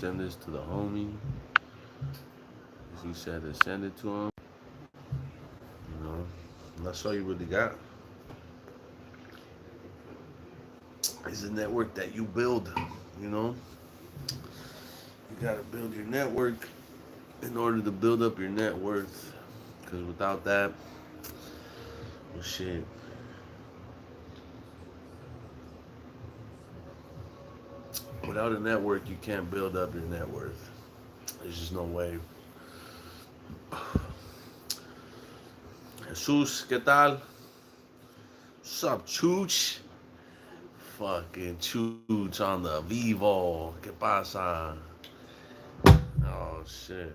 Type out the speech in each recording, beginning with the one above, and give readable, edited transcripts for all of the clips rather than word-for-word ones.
send this to the homie. As he said to send it to him. You know, and that's all you really got. It's a network that you build. You know, you gotta build your network in order to build up your net worth. Because without that, well, shit. Without a network, you can't build up your net worth. There's just no way. Jesus, ¿qué tal? What's up, Chooch? Fucking Chooch on the Vivo. ¿Qué pasa? Oh, shit.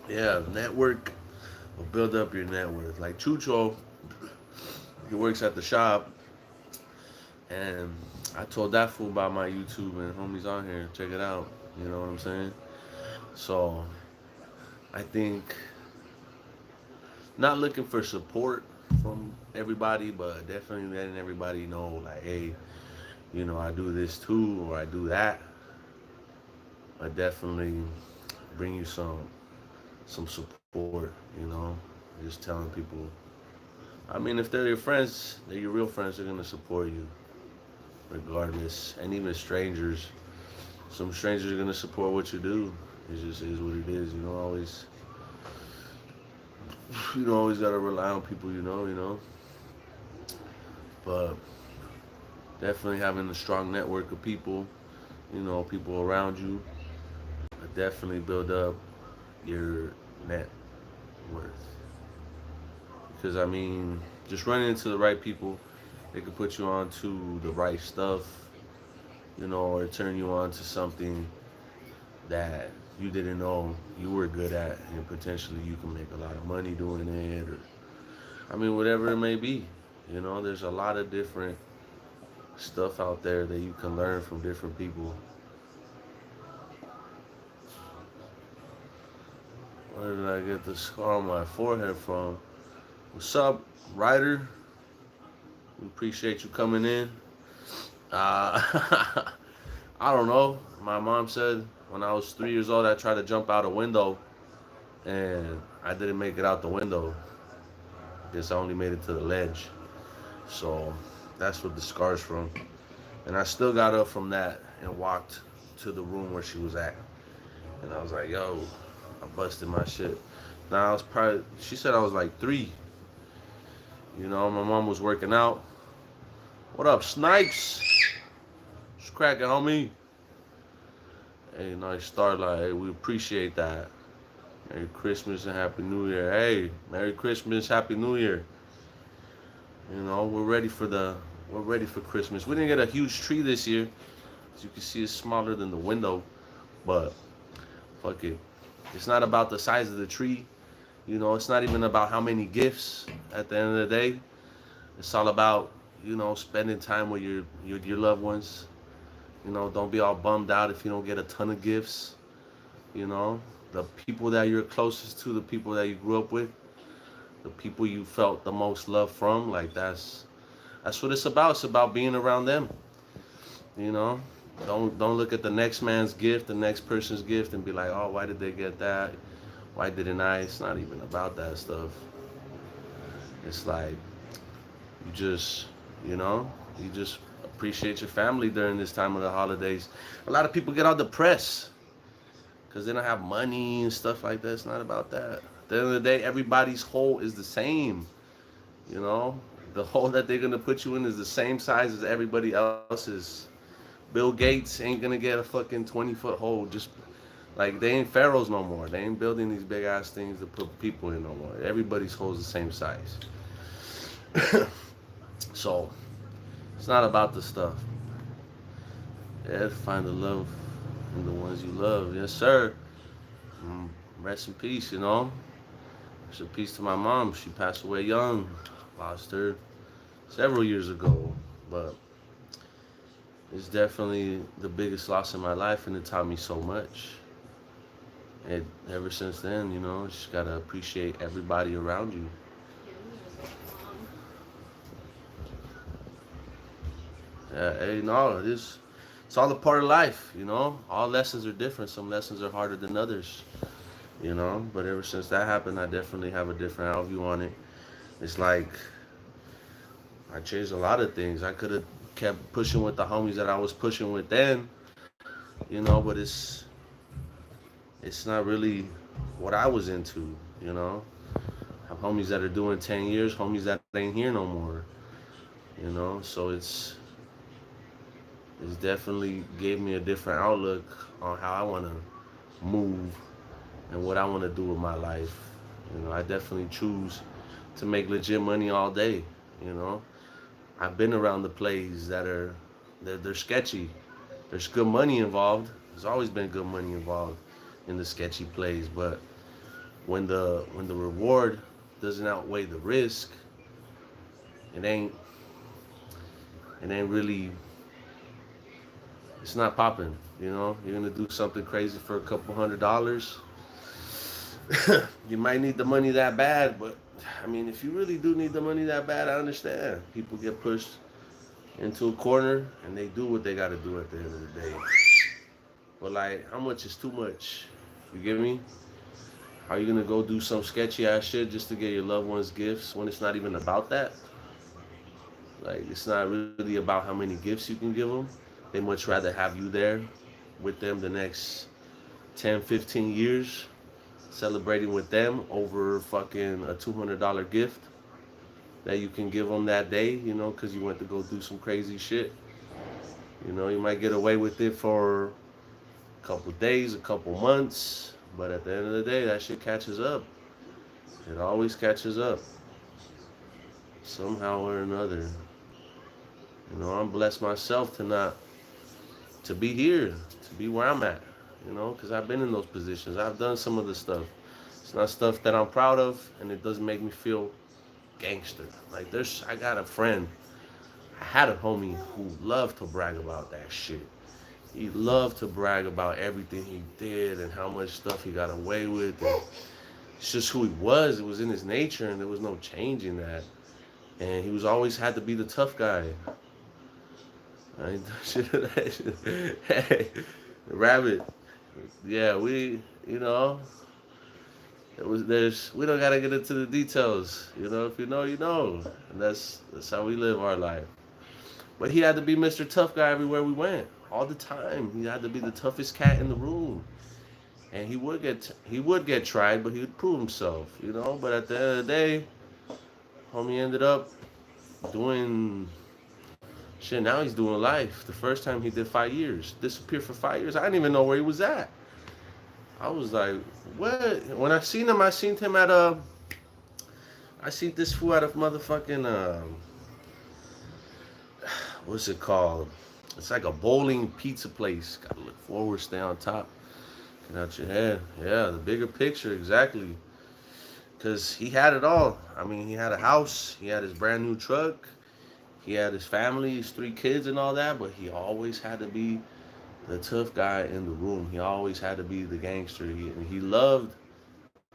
Yeah, network will build up your net worth. Like Chucho, he works at the shop, and I told that fool about my YouTube, and homies on here, check it out. You know what I'm saying? So I think not looking for support from everybody, but definitely letting everybody know, like, hey, you know, I do this too, or I do that. I definitely bring you some support. You know, just telling people. I mean, if they're your friends, they're your real friends. They're gonna support you regardless, and even strangers. Some strangers are gonna support what you do. It just is what it is. You don't always gotta rely on people. But definitely having a strong network of people, people around you, definitely build up your net worth. Because I mean, just running into the right people, they could put you on to the right stuff, or turn you on to something that you didn't know you were good at, and potentially you can make a lot of money doing it, or I mean, whatever it may be. There's a lot of different stuff out there that you can learn from different people. Where did I get the scar on my forehead from? What's up, Ryder? We appreciate you coming in. Uh, I don't know. My mom said when I was 3 years old, I tried to jump out a window, and I didn't make it out the window. I guess I only made it to the ledge. So that's what the scar's from. And I still got up from that and walked to the room where she was at. And I was like, yo, I busted my shit. Now I was probably, she said I was like 3. My mom was working out. What up, Snipes? What's cracking, homie? Hey, nice Starlight. Hey, we appreciate that. Merry Christmas and Happy New Year. Hey, Merry Christmas, Happy New Year. We're ready for Christmas. We didn't get a huge tree this year. As you can see, it's smaller than the window. But fuck it. It's not about the size of the tree. It's not even about how many gifts at the end of the day. It's all about, spending time with your loved ones. Don't be all bummed out if you don't get a ton of gifts. The people that you're closest to, the people that you grew up with, the people you felt the most love from, like that's what it's about. It's about being around them. You know, don't look at the next man's gift, the next person's gift, and be like, oh, why did they get that? Why didn't I? It's not even about that stuff. It's like you just, you just appreciate your family during this time of the holidays. A lot of people get all depressed because they don't have money and stuff like that. It's not about that. At the end of the day, everybody's hole is the same. The hole that they're gonna put you in is the same size as everybody else's. Bill Gates ain't gonna get a fucking 20-foot hole. Just like they ain't pharaohs no more. They ain't building these big ass things to put people in no more. Everybody's hole is the same size. So it's not about the stuff. Yeah, find the love in the ones you love. Yes, sir. Rest in peace. Rest in peace to my mom. She passed away young. Lost her several years ago, but it's definitely the biggest loss in my life, and it taught me so much. And ever since then, you just gotta appreciate everybody around you. Hey, no, it's all a part of life, you know. All lessons are different. Some lessons are harder than others, you know. But ever since that happened, I definitely have a different outview on it. It's like I changed a lot of things. I could have kept pushing with the homies that I was pushing with then, you know. But it's not really what I was into, you know. I have homies that are doing 10 years, homies that ain't here no more, you know. So it's definitely gave me a different outlook on how I want to move and what I want to do with my life. You know, I definitely choose to make legit money all day. You know, I've been around the plays that are they're sketchy. There's good money involved. There's always been good money involved in the sketchy plays, but when the reward doesn't outweigh the risk, it ain't it ain't really it's not popping. You know, you're gonna do something crazy for a couple $100s. You might need the money that bad, but I mean, if you really do need the money that bad, I understand. People get pushed into a corner and they do what they got to do at the end of the day. But like, how much is too much? You get me? Are you gonna go do some sketchy ass shit just to get your loved ones gifts when it's not even about that? Like, it's not really about how many gifts you can give them. They much rather have you there with them the next 10, 15 years celebrating with them over fucking a $200 gift that you can give them that day, you know, because you went to go do some crazy shit. You know, you might get away with it for a couple days, a couple months, but at the end of the day, that shit catches up. It always catches up somehow or another. You know, I'm blessed myself to be here, to be where I'm at. You know, because I've been in those positions. I've done some of the stuff. It's not stuff that I'm proud of, and it doesn't make me feel gangster. Like I got a friend. I had a homie who loved to brag about that shit. He loved to brag about everything he did and how much stuff he got away with. And it's just who he was. It was in his nature, and there was no changing that. And he was always had to be the tough guy. Hey, Rabbit. Yeah, you know, we don't gotta get into the details. You know, if you know, you know, and that's how we live our life. But he had to be Mr. Tough Guy everywhere we went, all the time. He had to be the toughest cat in the room, and he would get tried, but he would prove himself. You know, but at the end of the day, homie ended up doing shit. Now he's doing life. The first time he did 5 years, disappeared for 5 years. I didn't even know where he was at. I was like, what? When I seen him at I seen this fool at a motherfucking what's it called? It's like a bowling pizza place. Gotta look forward, stay on top, get out your head. Yeah, the bigger picture, exactly. Cause he had it all. I mean, he had a house, he had his brand new truck, he had his family, his 3 kids, and all that. But he always had to be the tough guy in the room. He always had to be the gangster. He loved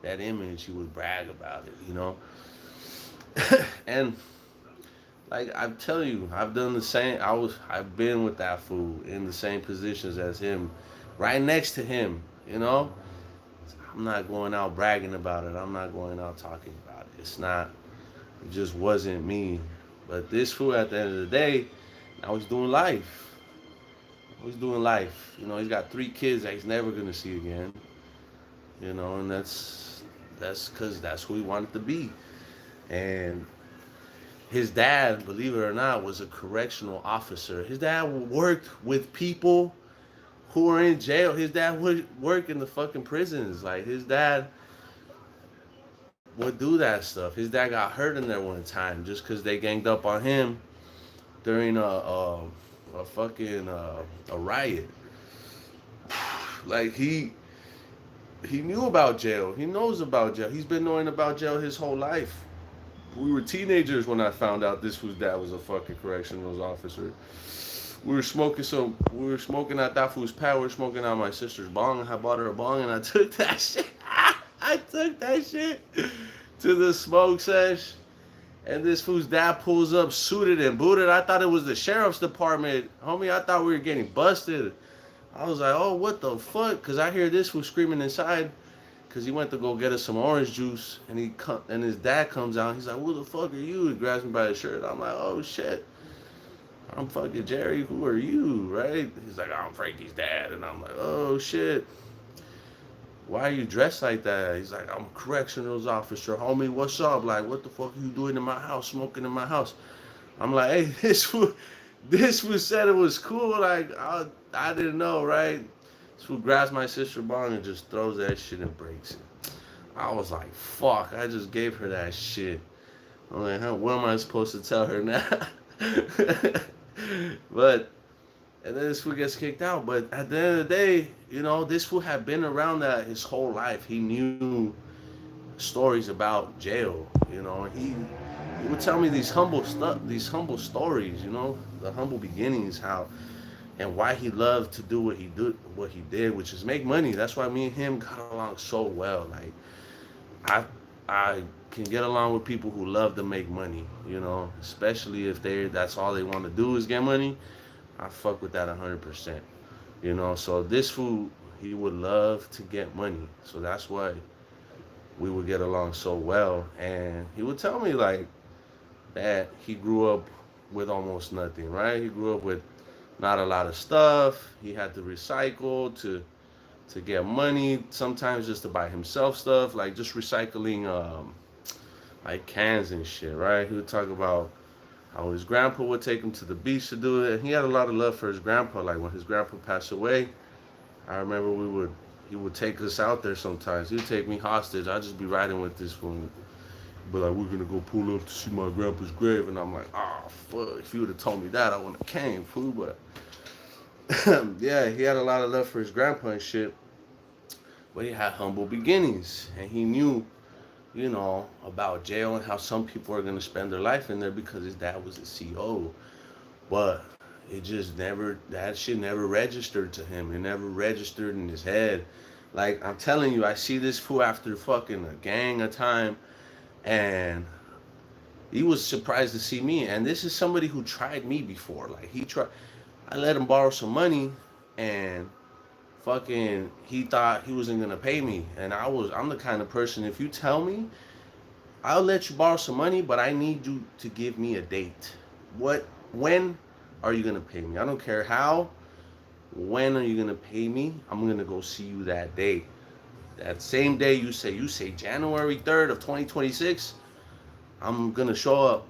that image. He would brag about it, you know. And like I'm telling you, I've done the same. I've been with that fool in the same positions as him, right next to him, you know. I'm not going out bragging about it. I'm not going out talking about it. It just wasn't me. But this fool, at the end of the day, I was doing life. He's doing life. You know, he's got 3 kids that he's never gonna see again. You know, and that's because that's who he wanted to be. And his dad, believe it or not, was a correctional officer. His dad worked with people who were in jail. His dad would work in the fucking prisons. Like, his dad would do that stuff. His dad got hurt in there one time just because they ganged up on him during a fucking a riot. Like, he knew about jail. He knows about jail. He's been knowing about jail his whole life. We were teenagers when I found out this was dad was a fucking correctional officer. We were smoking out that fool's pad. We were smoking out my sister's bong. I bought her a bong and I took that shit. I took that shit to the smoke sesh. And this fool's dad pulls up, suited and booted. I thought it was the sheriff's department. Homie, I thought we were getting busted. I was like, oh, what the fuck? Because I hear this fool screaming inside because he went to go get us some orange juice. And his dad comes out. He's like, who the fuck are you? He grabs me by the shirt. I'm like, oh, shit. I'm fucking Jerry. Who are you? Right? He's like, I'm Frankie's dad. And I'm like, oh, shit. Why are you dressed like that? He's like, I'm a correctionals officer. Homie, what's up? Like, what the fuck are you doing in my house, smoking in my house? I'm like, hey, this fool said it was cool. Like, I didn't know, right? This fool grabs my sister bong and just throws that shit and breaks it. I was like, fuck, I just gave her that shit. I'm like, huh, what am I supposed to tell her now? But and then this fool gets kicked out. But at the end of the day, this fool had been around that his whole life. He knew stories about jail. He would tell me these humble stories. The humble beginnings, how and why he loved to do what he did, which is make money. That's why me and him got along so well. Like I can get along with people who love to make money. Especially if that's all they want to do is get money. I fuck with that 100%. So this fool, he would love to get money. So that's why we would get along so well. And he would tell me like that he grew up with almost nothing, right? He grew up with not a lot of stuff. He had to recycle to get money, sometimes just to buy himself stuff, like just recycling like cans and shit, right? He would talk about how his grandpa would take him to the beach to do it. And he had a lot of love for his grandpa. Like when his grandpa passed away, I remember he would take us out there sometimes. He would take me hostage. I'd just be riding with this one. But like, we're gonna go pull up to see my grandpa's grave. And I'm like, oh fuck, if you would have told me that, I wouldn't have came, fool. But yeah, he had a lot of love for his grandpa and shit. But he had humble beginnings. And he knew about jail and how some people are going to spend their life in there because his dad was the CO. But it just that shit never registered to him. It never registered in his head. Like, I'm telling you, I see this fool after fucking a gang of time, and he was surprised to see me. And this is somebody who tried me before. Like, I let him borrow some money, and fucking he thought he wasn't gonna pay me. And I'm the kind of person, if you tell me I'll let you borrow some money, but I need you to give me a date. When are you gonna pay me? I don't care how. When are you gonna pay me? I'm gonna go see you that day. That same day you say January 3rd of 2026, I'm gonna show up.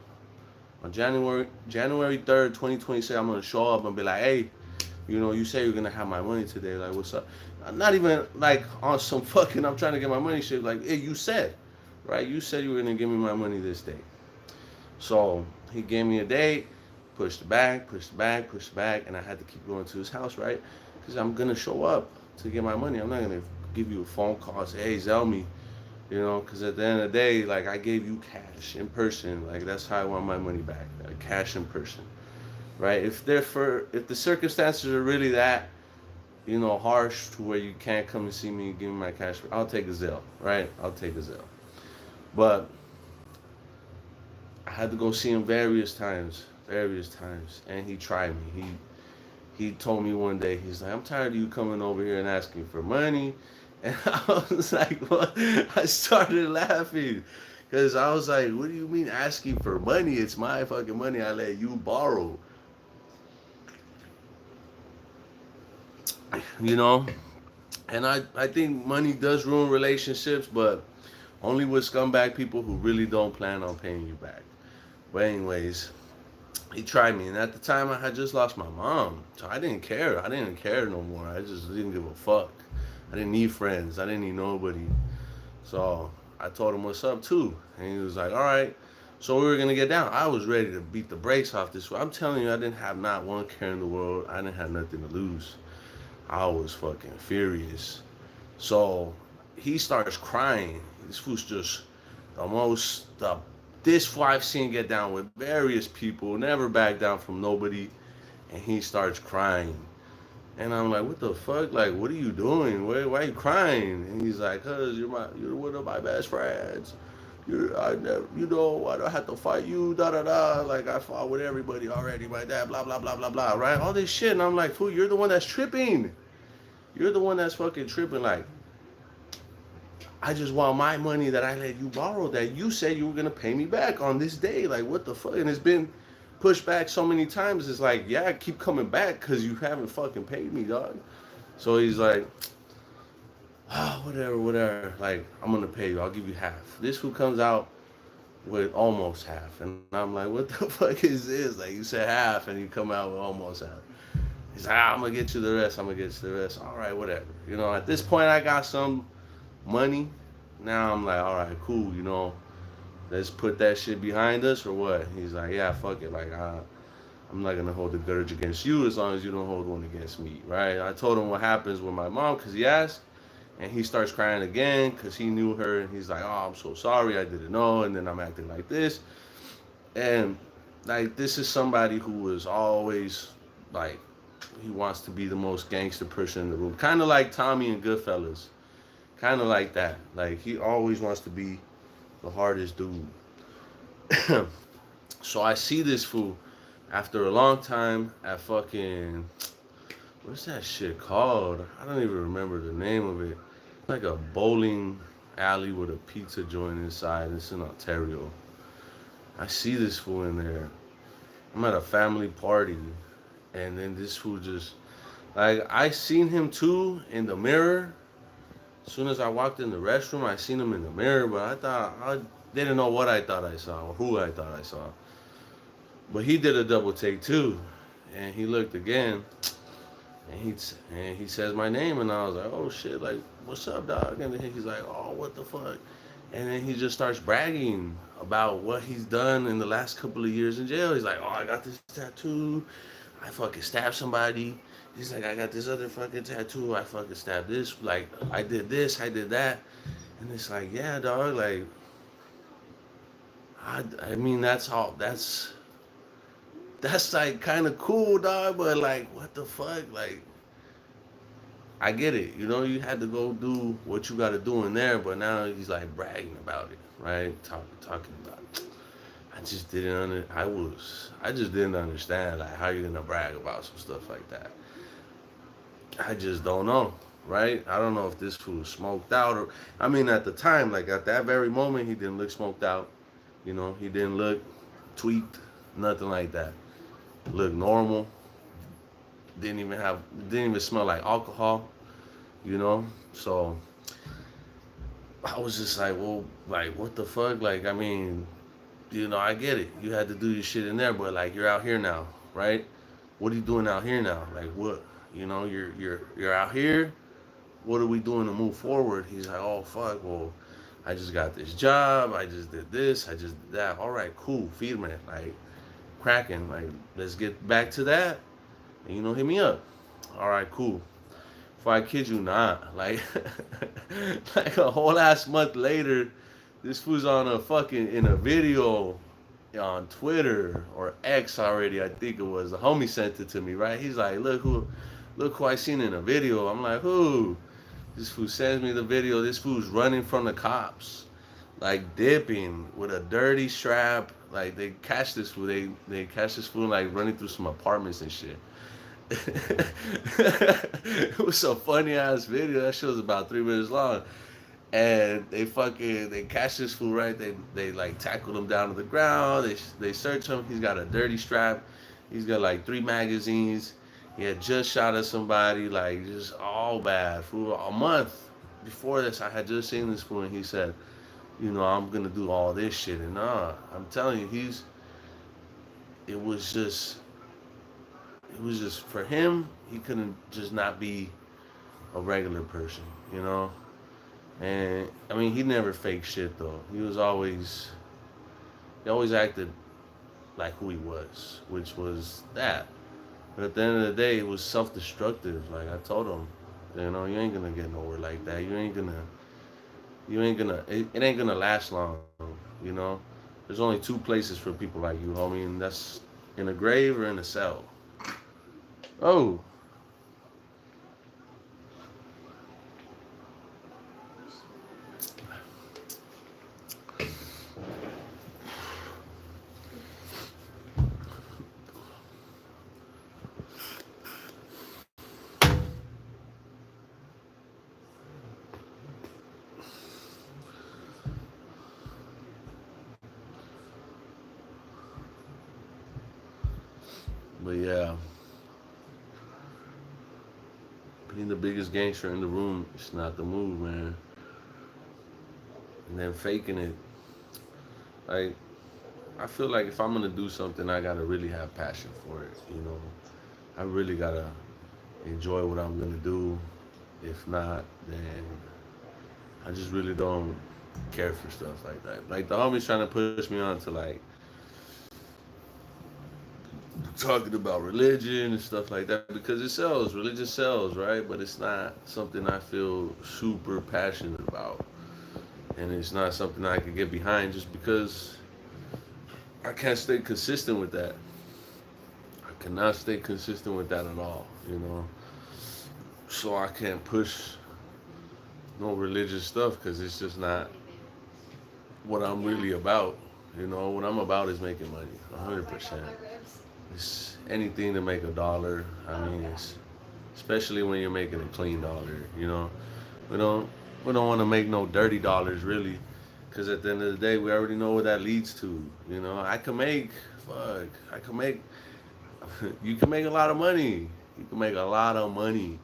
On January 3rd, 2026, I'm gonna show up and be like, hey, you say you're gonna have my money today. Like, what's up? I'm not even like on some fucking I'm trying to get my money shit. Like, hey, you said, right? You said you were gonna give me my money this day. So he gave me a date, pushed it back, and I had to keep going to his house, right? Because I'm gonna show up to get my money. I'm not gonna give you a phone call and say, hey, Zell me, because at the end of the day, like, I gave you cash in person. Like, that's how I want my money back, like, cash in person. Right? If the circumstances are really that, harsh to where you can't come and see me and give me my cash, I'll take a Zelle, right? I'll take a Zelle. But I had to go see him various times, and he tried me. He told me one day, he's like, I'm tired of you coming over here and asking for money. And I was like, what? I started laughing. Because I was like, what do you mean asking for money? It's my fucking money I let you borrow. And I think money does ruin relationships, but only with scumbag people who really don't plan on paying you back. But anyways, he tried me, and at the time I had just lost my mom, so I didn't care no more. I just didn't give a fuck. I didn't need friends. I didn't need nobody. So I told him what's up too, and he was like, all right. So we were gonna get down. I was ready to beat the brakes off this. I'm telling you, I didn't have not one care in the world. I didn't have nothing to lose. I was fucking furious. So he starts crying. This fool's just this fool I've seen get down with various people, never back down from nobody, and he starts crying. And I'm like, what the fuck? Like, what are you doing? Why are you crying? And he's like, cause you're one of my best friends. I never, I don't have to fight you, da da da. Like I fought with everybody already, my dad, blah blah blah blah blah, right? All this shit, and I'm like, fool, you're the one that's tripping. You're the one that's fucking tripping. Like, I just want my money that I let you borrow that you said you were gonna pay me back on this day. Like, what the fuck? And it's been pushed back so many times. It's like, yeah, I keep coming back because you haven't fucking paid me, dog. So he's like, whatever, whatever. Like, I'm gonna pay you. I'll give you half. This who comes out with almost half, and I'm like, what the fuck is this? Like, you said half, and you come out with almost half. He's like, I'm gonna get you the rest. I'm gonna get you the rest. All right, whatever. At this point, I got some money. Now I'm like, all right, cool. Let's put that shit behind us or what? He's like, yeah, fuck it. Like, I'm not gonna hold a grudge against you as long as you don't hold one against me, right? I told him what happens with my mom because he asked, and he starts crying again because he knew her, and he's like, oh, I'm so sorry, I didn't know, and then I'm acting like this, and like this is somebody who was always like, he wants to be the most gangster person in the room, kind of like Tommy and Goodfellas, kind of like that. Like he always wants to be the hardest dude. So I see this fool after a long time at fucking, what's that shit called? I don't even remember the name of it. Like a bowling alley with a pizza joint inside. It's in Ontario. I see this fool in there. I'm at a family party, and then this fool just, like, I seen him too in the mirror. As soon as I walked in the restroom, I seen him in the mirror, but I didn't know what I thought I saw or who I thought I saw. But he did a double take too, and he looked again, and he says my name, and I was like, oh shit, like, what's up, dog? And then he's like, oh, what the fuck? And then he just starts bragging about what he's done in the last couple of years in jail. He's like, oh, I got this tattoo. I fucking stabbed somebody. He's like, I got this other fucking tattoo. I fucking stabbed this. Like, I did this, I did that. And it's like, yeah, dog, like, I mean, that's like kind of cool, dog, but like, what the fuck? Like, I get it. You had to go do what you got to do in there, but now he's like bragging about it, right? Talking about it. I just didn't understand like how you're gonna brag about some stuff like that. I just don't know, right? I don't know if this fool was smoked out or, I mean, at the time, like at that very moment, he didn't look smoked out. He didn't look tweaked, nothing like that. Looked normal. Didn't even smell like alcohol. So I was just like, well, like, what the fuck? Like, I mean, I get it. You had to do your shit in there, but like, you're out here now, right? What are you doing out here now? Like, what? You're out here. What are we doing to move forward? He's like, oh fuck. Well, I just got this job. I just did this. I just did that. All right, cool. Feed man, like, cracking. Like, let's get back to that. And hit me up. All right, cool. If I kid you not, like, like a whole last month later, this fool's on in a video on Twitter or X already, I think it was. The homie sent it to me, right? He's like, look who I seen in a video. I'm like, who? This fool sends me the video. This fool's running from the cops, like dipping with a dirty strap. Like they catch this fool. They catch this fool like running through some apartments and shit. It was a funny ass video. That shit was about 3 minutes long. And they catch this fool, right? They like tackle him down to the ground. They search him. He's got a dirty strap. He's got like 3 magazines. He had just shot at somebody, like just all bad. Fool. A month before this, I had just seen this fool, and he said, I'm gonna do all this shit. And I'm telling you, it was just for him. He couldn't just not be a regular person. And I mean, he never faked shit though. He always acted like who he was, which was that. But at the end of the day, it was self-destructive. Like I told him, you ain't gonna get nowhere like that. It ain't gonna last long. There's only 2 places for people like you, homie, and that's in a grave or in a cell. Oh. But yeah, being the biggest gangster in the room is not the move, man. And then faking it, like I feel like if I'm gonna do something, I gotta really have passion for it. You know, I really gotta enjoy what I'm gonna do. If not, then I just really don't care for stuff like that. Like the homies trying to push me on to like talking about religion and stuff like that because it sells. Religion sells, right? But it's not something I feel super passionate about, and it's not something I can get behind just because I can't stay consistent with that. I cannot stay consistent with that at all, you know. So I can't push no religious stuff because it's just not what I'm really about. You know, what I'm about is making money, 100%. It's anything to make a dollar. I mean, it's especially when you're making a clean dollar. You know, we don't we don't want to make no dirty dollars really, because at the end of the day, we already know what that leads to. You know, I can make, you can make a lot of money. You can make a lot of money.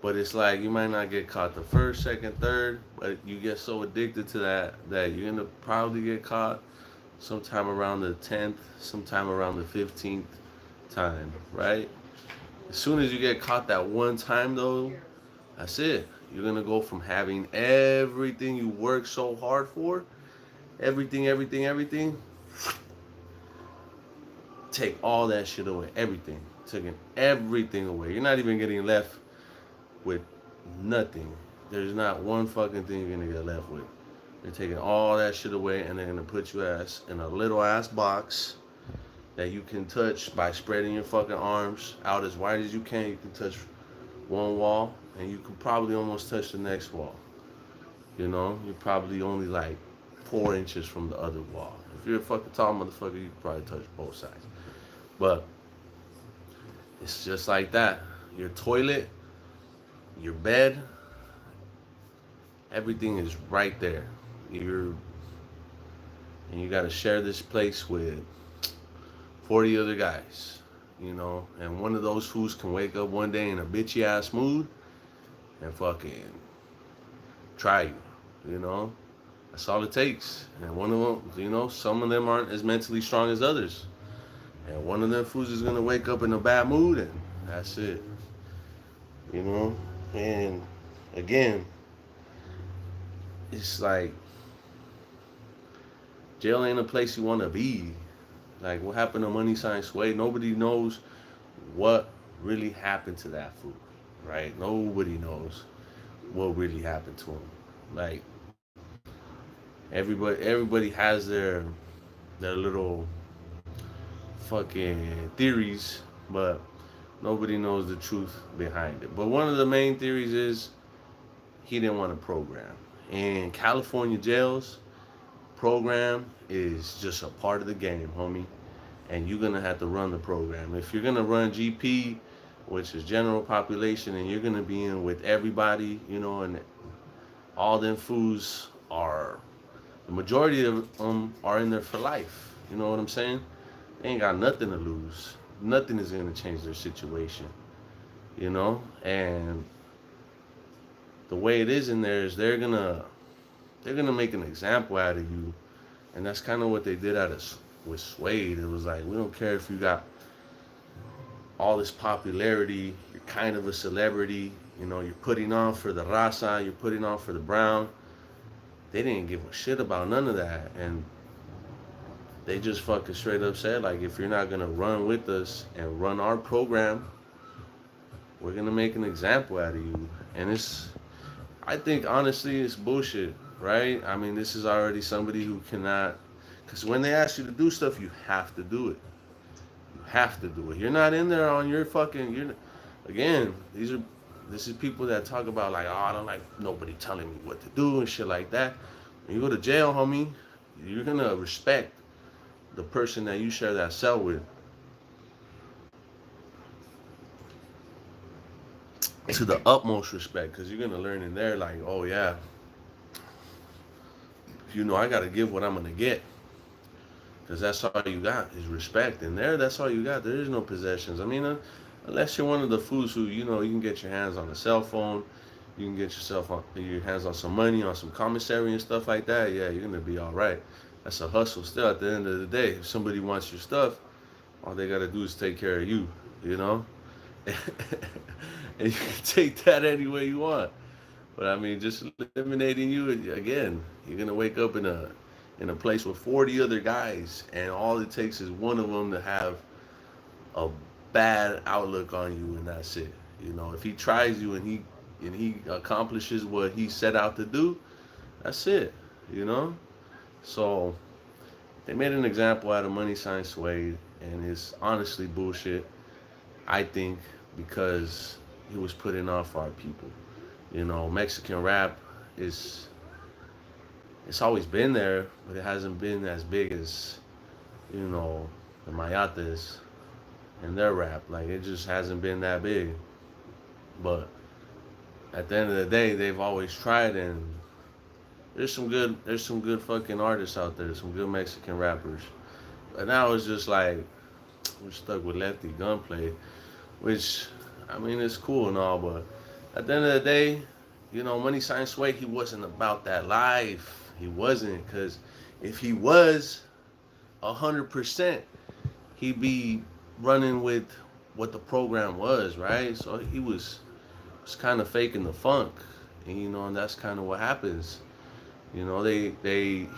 But it's like you might not get caught the first, second, third, but you get so addicted to that you're gonna probably get caught sometime around the 10th, sometime around the 15th time, right? As soon as you get caught that one time though, that's it. You're gonna go from having everything you work so hard for, everything, take all that shit away. Everything. Taking everything away. You're not even getting left with nothing. There's not one fucking thing you're gonna get left with. They're taking all that shit away and they're gonna put you ass in a little ass box that you can touch by spreading your fucking arms out as wide as you can. You can touch one wall and you can probably almost touch the next wall. You know, you're probably only like 4 inches from the other wall. If you're a fucking tall motherfucker, you can probably touch both sides. But it's just like that. Your toilet, your bed, everything is right there. You're and you got to share this place with 40 other guys, you know, and one of those fools can wake up one day in a bitchy ass mood and fucking try you, you know. That's all it takes. And one of them, you know, some of them aren't as mentally strong as others. And one of them fools is gonna wake up in a bad mood and that's it. You know? And again, it's like jail ain't a place you wanna be. Like what happened to Money Sign Sway? Nobody knows what really happened to that fool. Right? Nobody knows what really happened to him. Like everybody has their little fucking theories, but nobody knows the truth behind it. But one of the main theories is he didn't want a program. In California jails, program is just a part of the game, homie. And you're gonna have to run the program. If you're gonna run GP, which is general population, and you're gonna be in with everybody, you know, and all them fools are, the majority of them are in there for life. You know what I'm saying? They ain't got nothing to lose. Nothing is gonna change their situation, you know. And the way it is in there is they're gonna make an example out of you, and that's kind of what they did with Suede. It was like we don't care if you got all this popularity, you're kind of a celebrity, you know, you're putting on for the raza, you're putting on for the brown. They didn't give a shit about none of that, and they just fucking straight up said like, if you're not gonna run with us and run our program, we're gonna make an example out of you. And I think honestly it's bullshit, right? I mean, this is already somebody who cannot, because when they ask you to do stuff, you have to do it. You have to do it. You're not in there on your fucking, again, this is people that talk about like, oh, I don't like nobody telling me what to do and shit like that. When you go to jail, homie, you're gonna respect the person that you share that cell with to the utmost respect, because you're gonna learn in there like, oh yeah, you know, I gotta give what I'm gonna get, because that's all you got is respect. And there, that's all you got. There is no possessions. I mean, unless you're one of the fools who, you know, you can get your hands on a cell phone, you can get your hands on some money, on some commissary and stuff like that. Yeah, you're gonna be all right. That's a hustle still. At the end of the day, if somebody wants your stuff, all they gotta do is take care of you. You know, and you can take that any way you want. But I mean, just eliminating you again, you're gonna wake up in a place with 40 other guys, and all it takes is one of them to have a bad outlook on you, and that's it. You know, if he tries you and he accomplishes what he set out to do, that's it. You know, so they made an example out of Money Sign Suede, and it's honestly bullshit. I think because he was putting off our people. You know, Mexican rap is it's always been there, but it hasn't been as big as you know the Mayates and their rap. Like it just hasn't been that big. But at the end of the day, they've always tried, and there's some good fucking artists out there, some good Mexican rappers. But now it's just like we're stuck with Lefty Gunplay, which I mean it's cool and all, but at the end of the day, you know, Money Sign Sway, he wasn't about that life. He wasn't, because if he was 100%, he'd be running with what the program was, right? So he was kind of faking the funk, and you know, and that's kind of what happens. You know, he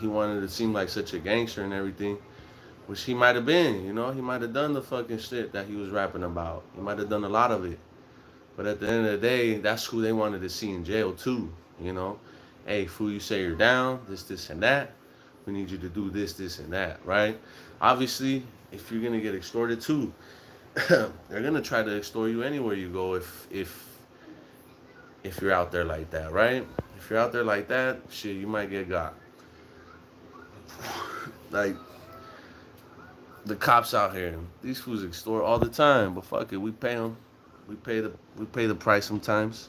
wanted to seem like such a gangster and everything, which he might have been. You know, he might have done the fucking shit that he was rapping about. He might have done a lot of it. But at the end of the day, that's who they wanted to see in jail too. You know, hey, fool, you say you're down, this, and that. We need you to do this, and that, right? Obviously, if you're gonna get extorted too, they're gonna try to extort you anywhere you go. If you're out there like that, right? If you're out there like that, shit, you might get got. Like the cops out here, these fools extort all the time. But fuck it, we pay them. We pay the price sometimes.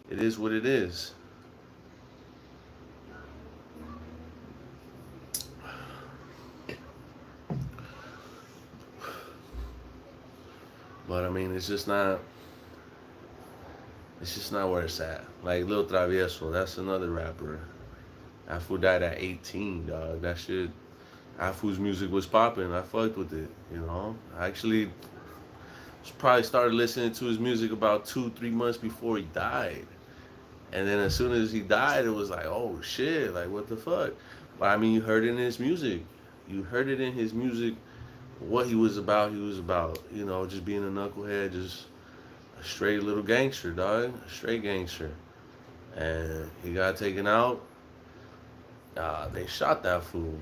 It is what it is. But I mean, it's just not. It's just not where it's at. Like Lil Travieso, that's another rapper. Afu died at 18, dog. That shit. Afu's music was popping. I fucked with it. You know. I actually probably started listening to his music about 2, 3 months before he died. And then as soon as he died, it was like, oh shit, like what the fuck? But I mean, you heard it in his music. You heard it in his music. What he was about. He was about, you know, just being a knucklehead, just a straight little gangster, dog. A straight gangster. And he got taken out. They shot that fool,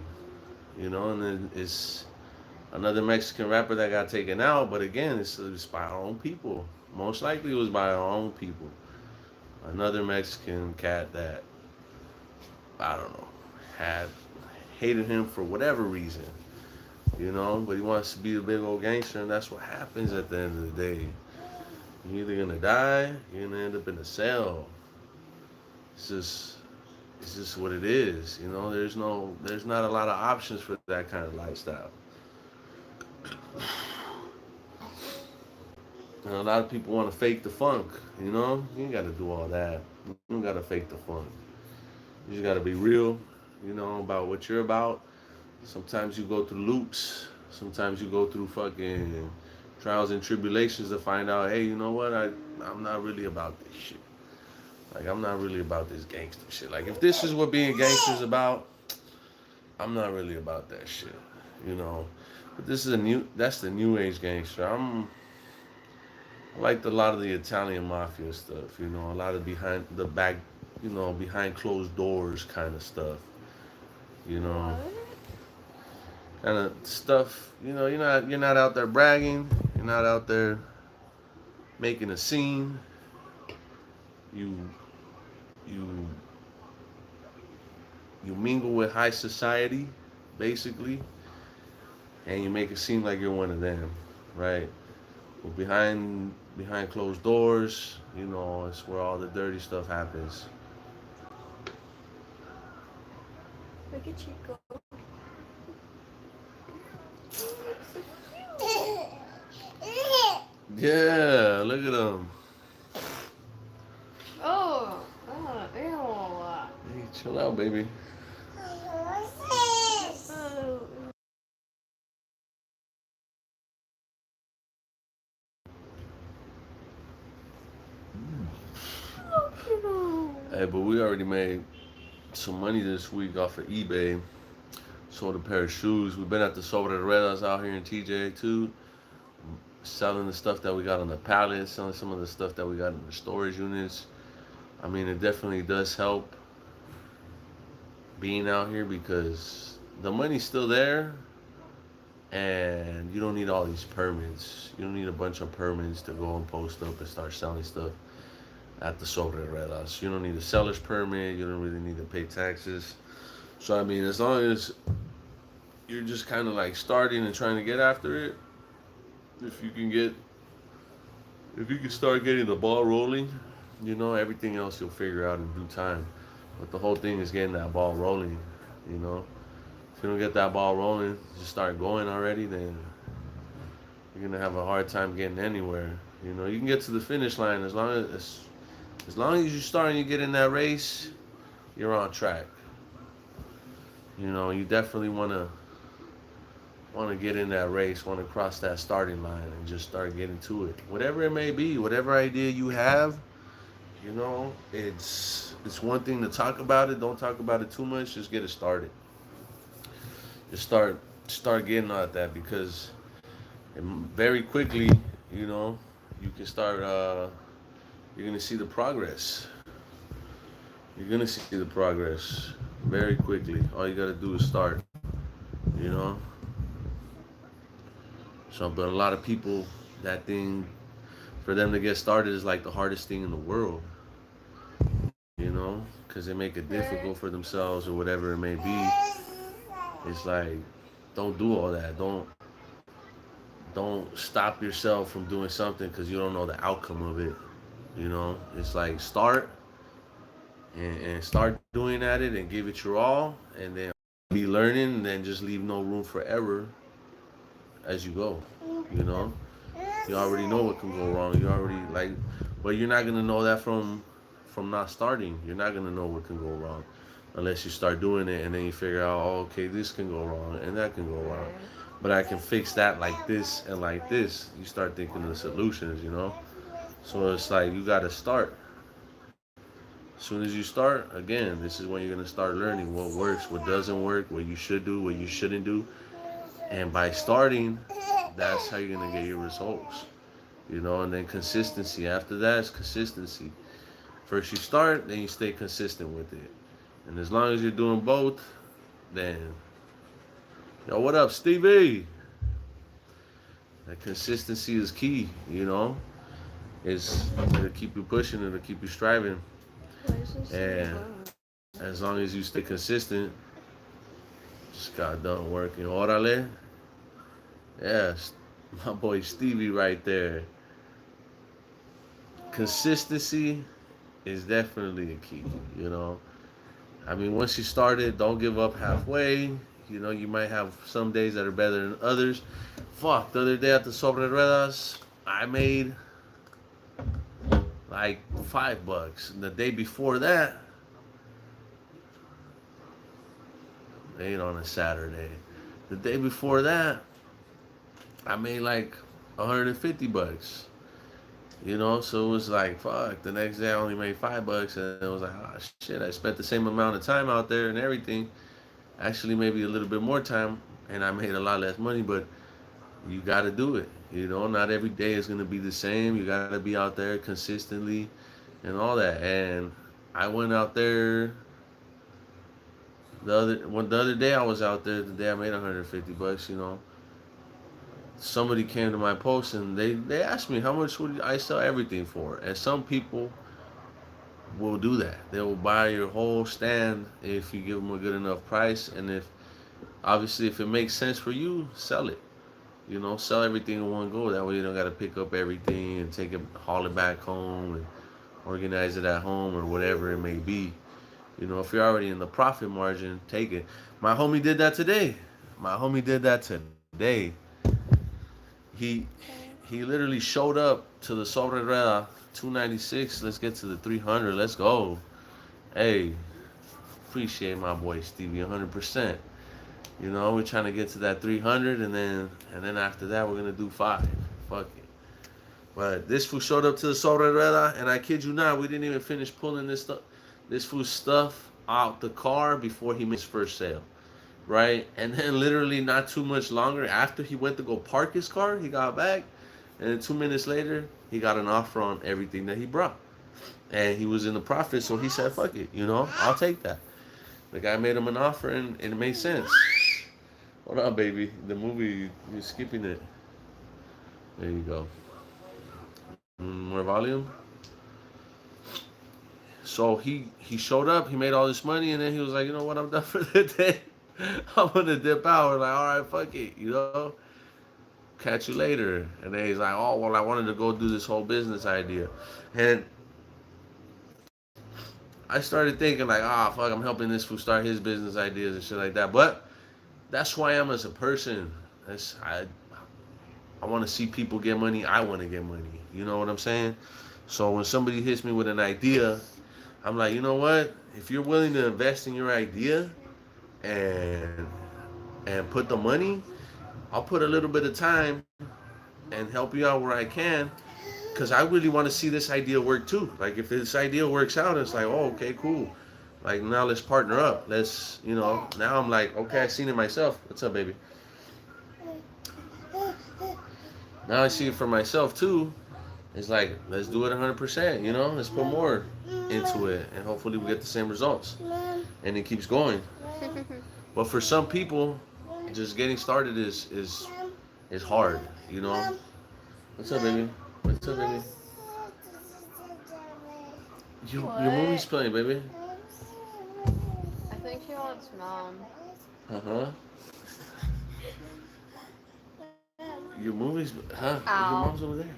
you know, and then it's another Mexican rapper that got taken out. But again, it's by our own people. Most likely, it was by our own people. Another Mexican cat that I don't know had hated him for whatever reason, you know. But he wants to be a big old gangster, and that's what happens at the end of the day. You're either gonna die, you're gonna end up in a cell. It's just it's just what it is, you know. There's not a lot of options for that kind of lifestyle. And a lot of people want to fake the funk, you know. You ain't got to do all that. You don't got to fake the funk. You just got to be real, you know, about what you're about. Sometimes you go through loops. Sometimes you go through fucking trials and tribulations to find out, hey, you know what? I'm not really about this shit. Like I'm not really about this gangster shit. Like if this is what being gangster is about, I'm not really about that shit. You know. But that's the new age gangster. I liked a lot of the Italian mafia stuff, you know, a lot of behind the back, you know, behind closed doors kind of stuff, you know, kind of stuff, you know, you're not out there bragging, you're not out there making a scene. You you you mingle with high society, basically, and you make it seem like you're one of them, right? But behind closed doors, you know, it's where all the dirty stuff happens. Look at Chico. Yeah, look at them. Oh, ew. Hey, chill out, baby. Oh. Look at him. Hey, but we already made some money this week off of eBay. Sold a pair of shoes. We've been at the Sobre Ruedas out here in TJ too, selling the stuff that we got on the pallet, selling some of the stuff that we got in the storage units. I mean, it definitely does help being out here because the money's still there, and you don't need all these permits. You don't need a bunch of permits to go and post up and start selling stuff at the Sobre Ruedas. You don't need a seller's permit. You don't really need to pay taxes. So I mean, as long as you're just kind of like starting and trying to get after it, if you can get, if you can start getting the ball rolling, everything else you'll figure out in due time. But the whole thing is getting that ball rolling. You know, if you don't get that ball rolling, just start going already, then you're gonna have a hard time getting anywhere. You can get to the finish line as long as you start and you get in that race, you're on track. You definitely want to get in that race, want to cross that starting line and just start getting to it. Whatever it may be, whatever idea you have, it's one thing to talk about it. Don't talk about it too much. Just get it started. Just start getting at that because very quickly, you know, you can start. You're gonna see the progress. You're gonna see the progress very quickly. All you gotta do is start. You know. So, but a lot of people, that thing for them to get started is like the hardest thing in the world. Because they make it difficult for themselves or whatever it may be. It's like, don't do all that. Don't stop yourself from doing something because you don't know the outcome of it. It's like start and start doing at it and give it your all, and then be learning, and then just leave no room for error as you go. You know, you already know what can go wrong. You already but you're not gonna know that from not starting. You're not gonna know what can go wrong unless you start doing it, and then you figure out, oh, okay, this can go wrong and that can go wrong, but I can fix that like this and like this. You start thinking of solutions. So it's like you gotta start. As soon as you start, again, this is when you're gonna start learning what works, what doesn't work, what you should do, what you shouldn't do. And by starting, that's how you're gonna get your results. And then consistency. After that is consistency. First you start, then you stay consistent with it. And as long as you're doing both, then what up, Stevie? That consistency is key. It'll keep you pushing, it'll keep you striving. And as long as you stay consistent, just got done working. Orale. Yes, my boy Stevie right there. Consistency is definitely a key. I mean, once you started, don't give up halfway. You might have some days that are better than others. Fuck, the other day at the Sobre Ruedas, I made like $5. And the day before that, ate on a Saturday. The day before that, I made like $150. So it was like, fuck. The next day I only made $5, and it was like, oh shit, I spent the same amount of time out there and everything. Actually, maybe a little bit more time, and I made a lot less money. But you got to do it. Not every day is gonna be the same. You got to be out there consistently, and all that. And I went out there the other day. I was out there the day I made $150. Somebody came to my post and they asked me how much would I sell everything for, and some people will do that. They will buy your whole stand if you give them a good enough price, and if it makes sense for you, sell it. Sell everything in one go. That way you don't got to pick up everything and haul it back home and organize it at home or whatever it may be. If you're already in the profit margin, take it. My homie did that today. My homie did that today. He he literally showed up to the Sobre Rueda 296. Let's get to the 300. Let's go. Hey, appreciate my boy Stevie 100%. You know, we're trying to get to that 300, and then after that, we're gonna do 5. Fuck it. But this fool showed up to the Sobre Rueda, and I kid you not, we didn't even finish pulling this fool's stuff out the car before he made his first sale, right? And then literally not too much longer after he went to go park his car, he got back, and then 2 minutes later, he got an offer on everything that he brought, and he was in the profit, so he said, "Fuck it, you know, I'll take that." The guy made him an offer, and it made sense. Hold on, baby. The movie, you're skipping it. There you go. More volume. So he showed up. He made all this money, and then he was like, "You know what? I'm done for the day. I'm gonna dip out." We're like, "All right, fuck it. You know, catch you later." And then he's like, "Oh, well, I wanted to go do this whole business idea," and I started thinking like, "Ah, fuck, I'm helping this fool start his business ideas and shit like that." But that's who I am as a person. I want to see people get money. I want to get money. You know what I'm saying? So when somebody hits me with an idea, I'm like, you know what? If you're willing to invest in your idea and put the money, I'll put a little bit of time and help you out where I can, because I really want to see this idea work too. Like if this idea works out, it's like, oh, okay, cool. Like now let's partner up. Let's, you know, now I'm like, okay, I seen it myself. What's up, baby? Now I see it for myself too. It's like, let's do it 100%, you know? Let's put more into it, and hopefully we get the same results. And it keeps going. But for some people, just getting started is hard, you know? What's up, baby? What's up, baby? Your movie's playing, baby. I think she wants mom. Uh-huh. Your movie's, huh? Ow. Your mom's over there.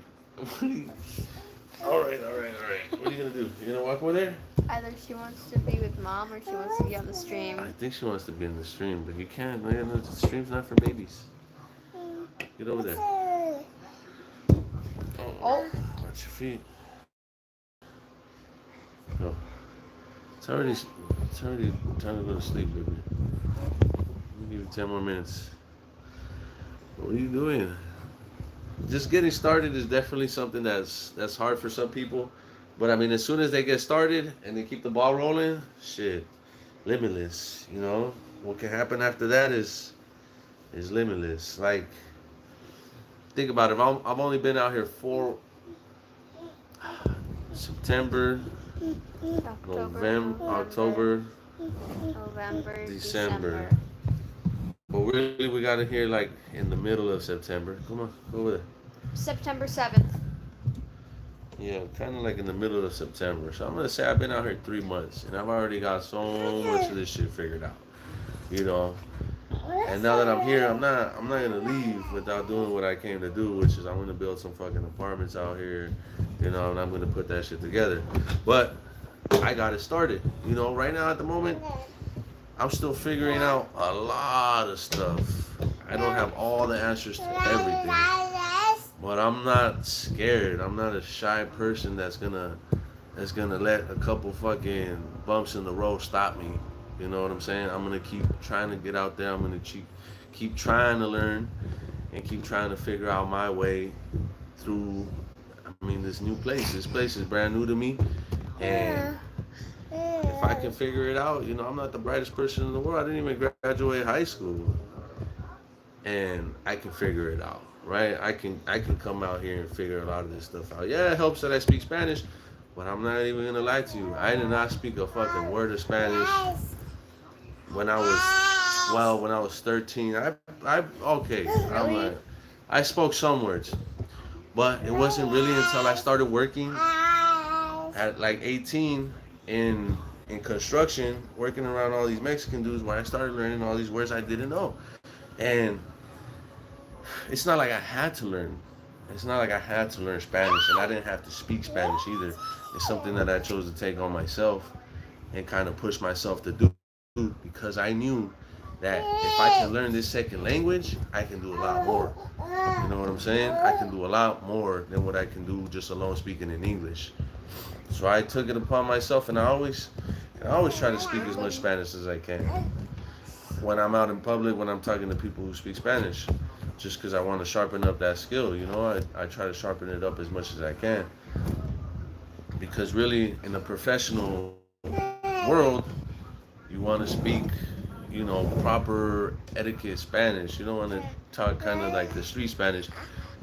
All right. What are you gonna do? You gonna walk over there? Either she wants to be with mom or she wants to be on the stream. I think she wants to be in the stream, but you can't, man. The stream's not for babies. Get over there. Oh. Watch your feet. Go. It's already time to go to sleep, baby. I'll give you 10 more minutes. What are you doing? Just getting started is definitely something that's hard for some people. But I mean, as soon as they get started and they keep the ball rolling, shit, limitless. You know, what can happen after that is limitless. Like, think about it. I've only been out here for September, November, October, November, December. But really, we got it here like in the middle of September. Come on, go over there. September 7th. Yeah, kind of like in the middle of September. So I'm gonna say I've been out here 3 months, and I've already got so much of this shit figured out. You know. And now that I'm here, I'm not gonna leave without doing what I came to do, which is I'm gonna build some fucking apartments out here, you know, and I'm gonna put that shit together. But I got it started. You know, right now at the moment, I'm still figuring out a lot of stuff. I don't have all the answers to everything. But I'm not scared. I'm not a shy person that's gonna let a couple fucking bumps in the road stop me. You know what I'm saying? I'm gonna keep trying to get out there. I'm gonna keep trying to learn and keep trying to figure out my way through. I mean, this new place. This place is brand new to me, and if I can figure it out, you know, I'm not the brightest person in the world. I didn't even graduate high school, and I can figure it out, right? I can come out here and figure a lot of this stuff out. Yeah, it helps that I speak Spanish, but I'm not even gonna lie to you. I did not speak a fucking word of Spanish when I was 13. I spoke some words, but it wasn't really until I started working at like 18 in construction, working around all these Mexican dudes, where I started learning all these words I didn't know. And it's not like I had to learn. It's not like I had to learn Spanish, and I didn't have to speak Spanish either. It's something that I chose to take on myself and kind of push myself to do, because I knew that if I can learn this second language, I can do a lot more. You know what I'm saying? I can do a lot more than what I can do just alone speaking in English. So I took it upon myself, and I always try to speak as much Spanish as I can when I'm out in public, when I'm talking to people who speak Spanish, just because I want to sharpen up that skill. I try to sharpen it up as much as I can, because really in a professional world, you want to speak, proper etiquette Spanish. You don't want to talk kind of like the street Spanish.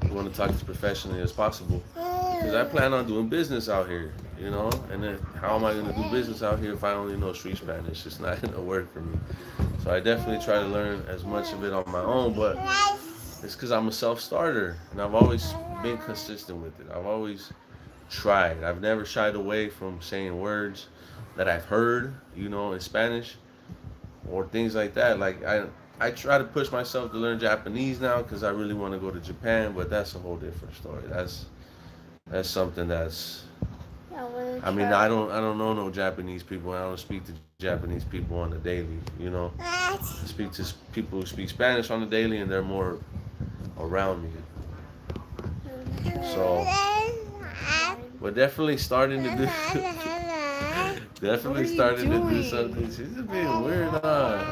You want to talk as professionally as possible. Because I plan on doing business out here, and then how am I going to do business out here if I only know street Spanish? It's not going to work for me. So I definitely try to learn as much of it on my own, but it's because I'm a self-starter, and I've always been consistent with it. I've always tried. I've never shied away from saying words that I've heard, in Spanish or things like that. Like I try to push myself to learn Japanese now because I really want to go to Japan, but that's a whole different story. That's something that's. I mean, I don't know no Japanese people. I don't speak to Japanese people on the daily. I speak to people who speak Spanish on the daily, and they're more around me. So, we're definitely starting to do. Definitely starting to do something. She's just being weird, huh?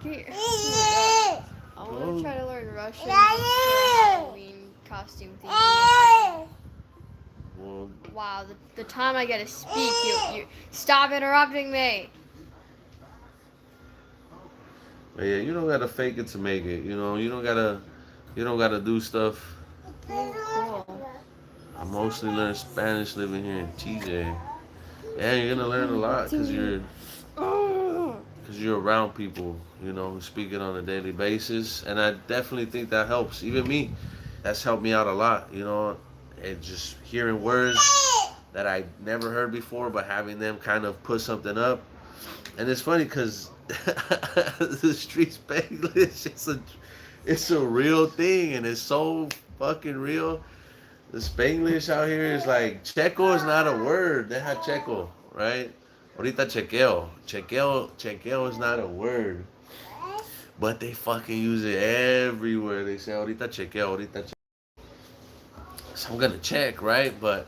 I want to try to learn Russian for Halloween costume theme. Well, Wow, the time I get to speak, you stop interrupting me. but yeah, you don't gotta fake it to make it. You don't gotta do stuff. Oh, cool. I mostly learned Spanish living here in TJ. Yeah, you're gonna learn a lot because you're around people, who speak it on a daily basis, and I definitely think that helps. Even me, that's helped me out a lot. And just hearing words that I never heard before, but having them kind of put something up. And it's funny because the street Spanglish, it's a real thing, and it's so fucking real. The Spanglish out here is like checo is not a word. They have checo, right? Ahorita chequeo. Chequeo is not a word. But they fucking use it everywhere. They say ahorita chequeo, ahorita chequeo. So I'm gonna check, right? But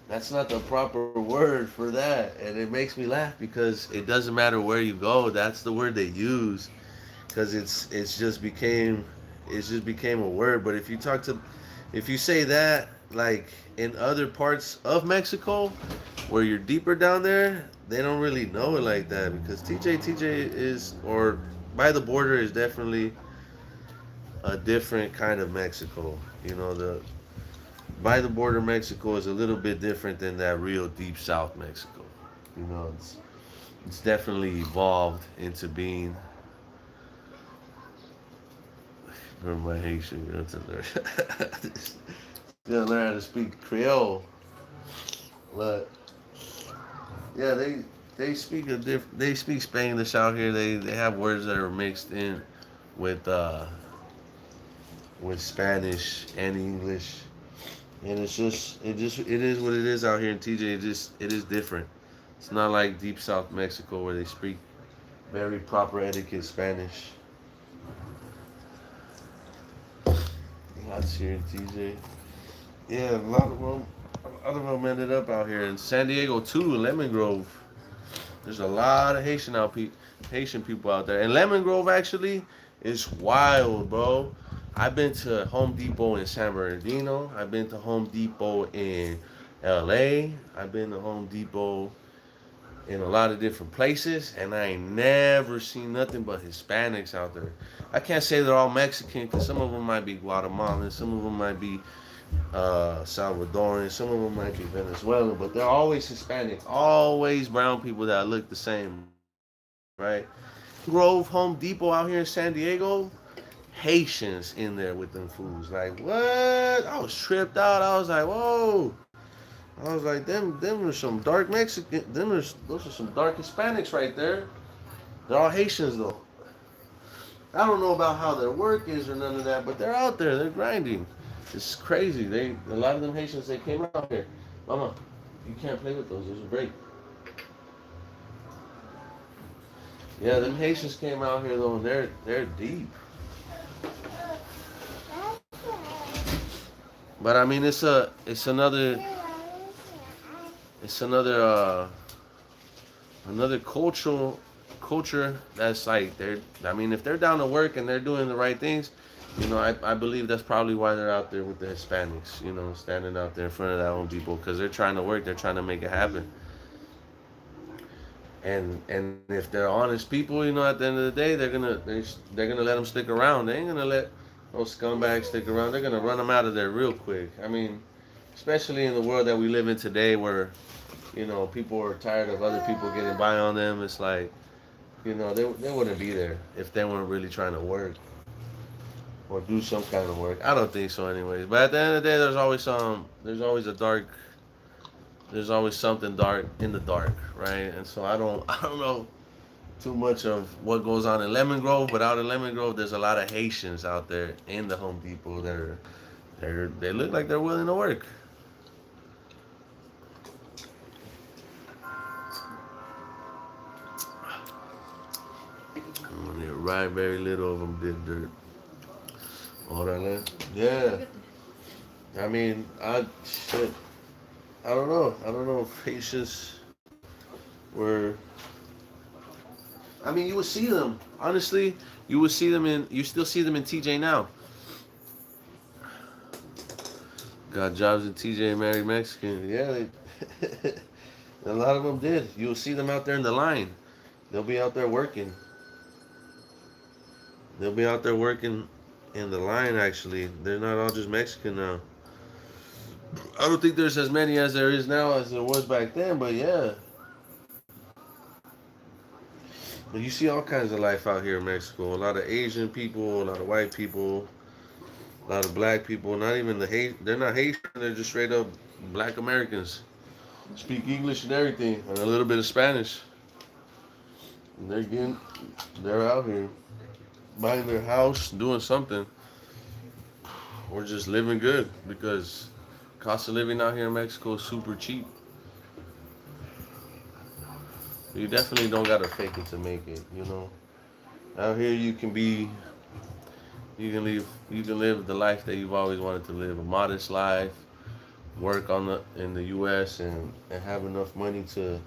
that's not the proper word for that. And it makes me laugh because it doesn't matter where you go, that's the word they use. Because it just became a word. But if you say that like in other parts of Mexico where you're deeper down there, they don't really know it like that, because TJ is, or by the border, is definitely a different kind of Mexico. The by the border Mexico is a little bit different than that real deep South Mexico. It's definitely evolved into being. Remember my Haitian girl to learn. Gonna learn how to speak Creole, but yeah, they speak Spanglish out here. They have words that are mixed in with Spanish and English, and it is what it is out here in TJ. It is different. It's not like deep South Mexico where they speak very proper etiquette Spanish. Lots here in TJ. Yeah, a lot of them ended up out here in San Diego too, in Lemon Grove. There's a lot of Haitian people out there, and Lemon Grove actually is wild, bro. I've been to Home Depot in San Bernardino. I've been to Home Depot in LA. I've been to Home Depot in a lot of different places, and I ain't never seen nothing but Hispanics out there. I can't say they're all Mexican, because some of them might be Guatemalan, some of them might be Salvadoran, some of them might be Venezuelan, but they're always Hispanic, always brown people that look the same, right? Grove, Home Depot out here in San Diego, Haitians in there with them fools. Like, what? I was tripped out. I was like, whoa. I was like, them are some dark Mexican. Those are some dark Hispanics right there. They're all Haitians though. I don't know about how their work is or none of that, but they're out there. They're grinding. It's crazy. A lot of them Haitians, they came out here. Mama, you can't play with those. There's a break. Yeah, them Haitians came out here though, and they're deep. But I mean, it's another culture that's like they're. I mean, if they're down to work and they're doing the right things, I believe that's probably why they're out there with the Hispanics. Standing out there in front of that Home Depot because they're trying to work. They're trying to make it happen. And if they're honest people, at the end of the day, they're gonna let them stick around. They ain't gonna let those scumbags stick around. They're gonna run them out of there real quick. I mean, especially in the world that we live in today, where people are tired of other people getting by on them. It's like they wouldn't be there if they weren't really trying to work or do some kind of work. I don't think so, anyways. But at the end of the day, there's always something dark in the dark, right? And so I don't I don't know too much of what goes on in Lemon Grove, but out in Lemon Grove, there's a lot of Haitians out there in the Home Depot that they look like they're willing to work. Right, very little of them did dirt. Orale. Yeah. I mean, I don't know. I don't know if Haitians were. I mean, you would see them. Honestly, you still see them in TJ now. Got jobs in TJ, married Mexican. Yeah, a lot of them did. You'll see them out there in the line. They'll be out there working. They'll be out there working in the line, actually. They're not all just Mexican now. I don't think there's as many as there is now as there was back then, but yeah. But you see all kinds of life out here in Mexico. A lot of Asian people, a lot of white people, a lot of black people. Not even they're not Haitian. They're just straight up black Americans. Speak English and everything, and a little bit of Spanish. And they're out here buying their house, doing something, or just living good because cost of living out here in Mexico is super cheap. You definitely don't gotta fake it to make it. Out here you can live the life that you've always wanted to live, a modest life, work in the US and have enough money to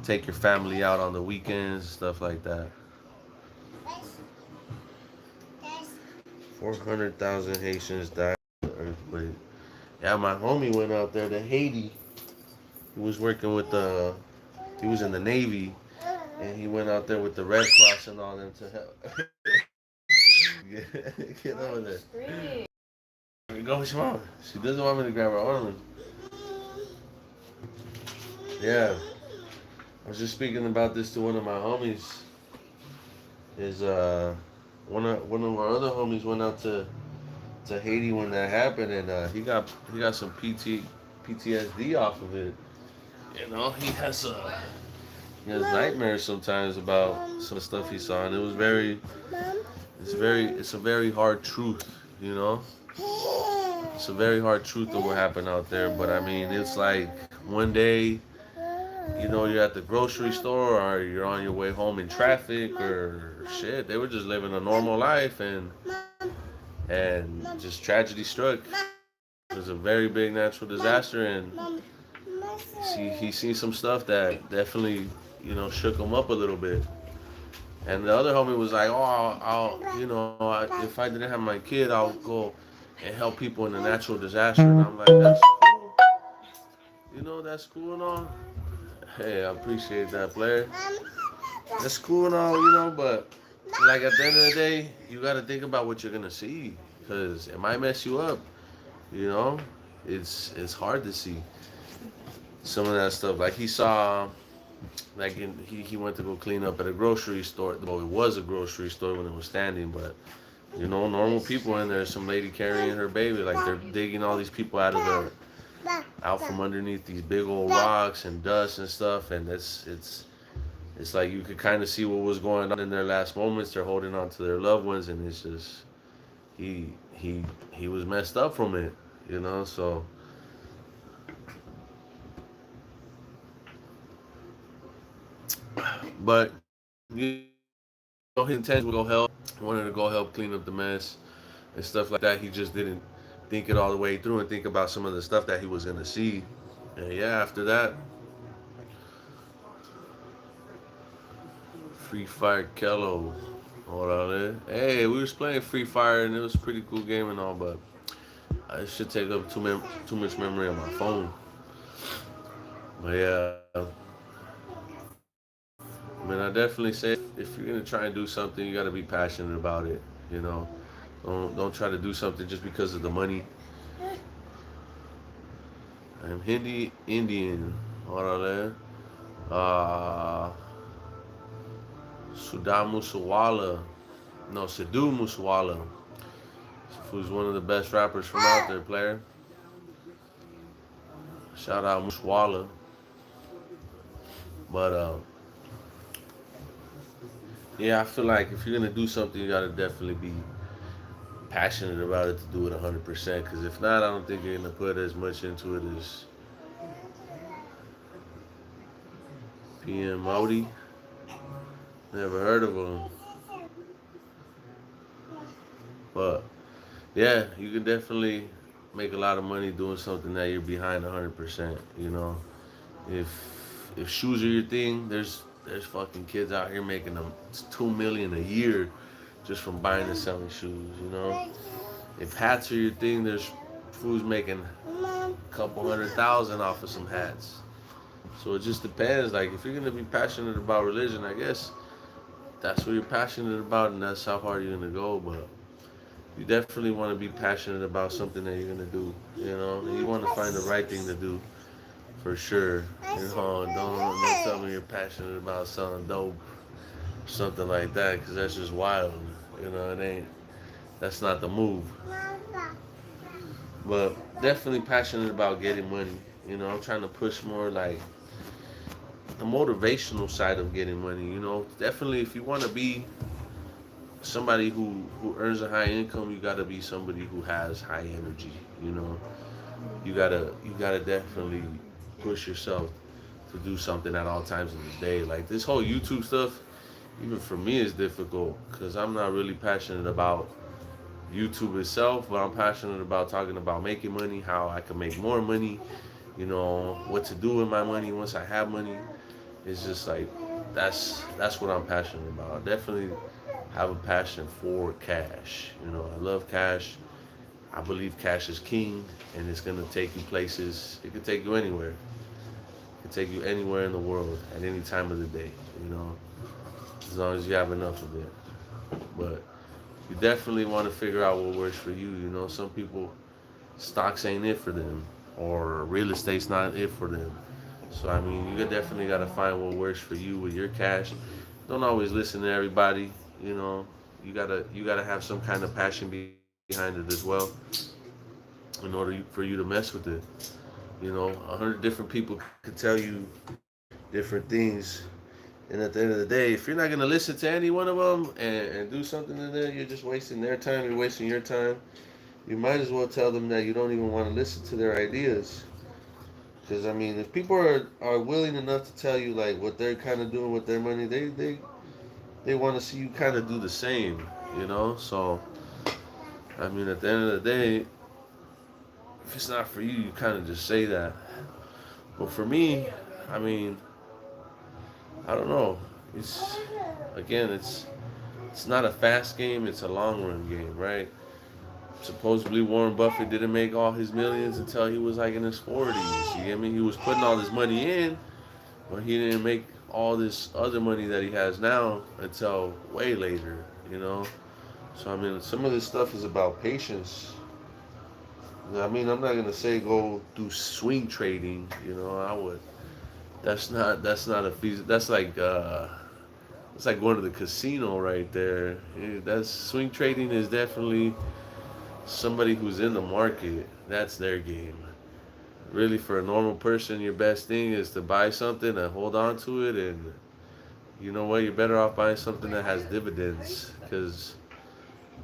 take your family out on the weekends, stuff like that. 400,000 Haitians died in the earthquake. Yeah, my homie went out there to Haiti. He was working with he was in the Navy, and he went out there with the Red Cross and all them to help. Get over there. Go with your mom. She doesn't want me to grab her ornament. Yeah. I was just speaking about this to one of my homies. Is one of our other homies went out to Haiti when that happened, and he got some PTSD off of it. He has nightmares sometimes about some of the stuff he saw, and it's a very hard truth, you know. It's a very hard truth of what happened out there, but I mean, it's like one day, you're at the grocery store or you're on your way home in traffic or shit. They were just living a normal life, and just tragedy struck. It was a very big natural disaster, and he seen some stuff that definitely, shook him up a little bit. And the other homie was like, "Oh, if I didn't have my kid, I'll go and help people in a natural disaster." And I'm like, "That's cool. That's cool and all. Hey, I appreciate that, player. That's cool and all, but like at the end of the day, you got to think about what you're gonna see, because it might mess you up. You know, it's hard to see some of that stuff. Like he saw, like he went to go clean up at a grocery store. Well, it was a grocery store when it was standing, but normal people in there. Some lady carrying her baby, like they're digging all these people out from underneath these big old rocks and dust and stuff, and it's like you could kind of see what was going on in their last moments. They're holding on to their loved ones, and it's just he was messed up from it, so but his intent was to go help, wanted to go help clean up the mess and stuff like that. He just didn't think it all the way through and think about some of the stuff that he was gonna see. And yeah, after that, Free Fire Kello. Hold on there. Hey, we was playing Free Fire and it was a pretty cool game and all, but it should take up too much memory on my phone. But yeah, I mean, I definitely say if you're gonna try and do something, you gotta be passionate about it. You know, don't try to do something just because of the money. I'm Hindi Indian. Hold on there. Uh, Sudar Musawala. No, Sidhu Musawala. Who's one of the best rappers from out there, player. Shout out Musawala. But yeah, I feel like if you're gonna do something, you gotta definitely be passionate about it to do it 100%. Because if not, I don't think you're gonna put as much into it as PM Modi. Never heard of him, but yeah, you can definitely make a lot of money doing something that you're behind 100%. You know, if shoes are your thing, there's fucking kids out here making them 2 million a year just from buying and selling shoes. You know, if hats are your thing, there's fools making a couple 100,000 off of some hats. So it just depends. Like if you're gonna be passionate about religion, I guess that's what you're passionate about, and that's how hard you're gonna go. But you definitely want to be passionate about something that you're gonna do. You know, and you want to find the right thing to do for sure. You know, don't tell me you're passionate about selling dope, or something like that, because that's just wild. You know, it ain't. That's not the move. But definitely passionate about getting money. You know, I'm trying to push more like the motivational side of getting money. You know, definitely if you want to be somebody who earns a high income, you gotta be somebody who has high energy. You know, you gotta definitely push yourself to do something at all times of the day. Like this whole YouTube stuff, even for me, is difficult because I'm not really passionate about YouTube itself, but I'm passionate about talking about making money, how I can make more money, you know, what to do with my money once I have money. It's just like that's what I'm passionate about. I definitely have a passion for cash. You know, I love cash. I believe cash is king, and it's gonna take you places. It can take you anywhere. It can take you anywhere in the world at any time of the day. You know, as long as you have enough of it. But you definitely want to figure out what works for you. You know, some people, stocks ain't it for them, or real estate's not it for them. So I mean, you definitely got to find what works for you with your cash. Don't always listen to everybody. You know, you gotta have some kind of passion behind it as well, in order for you to mess with it. You know, 100 different people could tell you different things, and at the end of the day, if you're not gonna listen to any one of them and do something in there, you're just wasting their time. You're wasting your time. You might as well tell them that you don't even want to listen to their ideas. Because I mean, if people are willing enough to tell you like what they're kind of doing with their money, they want to see you kind of do the same, you know. So I mean, at the end of the day, if it's not for you, you kind of just say that. But for me, I mean, I don't know. It's again, it's not a fast game. It's a long run game, right? Supposedly Warren Buffett didn't make all his millions until he was like in his 40s. You get me? He was putting all this money in, but he didn't make all this other money that he has now until way later, you know? So I mean, some of this stuff is about patience. I mean, I'm not gonna say go do swing trading, you know. I would. That's not a feasible. That's like it's like going to the casino right there. That's swing trading is definitely somebody who's in the market. That's their game. Really, for a normal person, your best thing is to buy something and hold on to it, and you know what? You're better off buying something that has dividends, because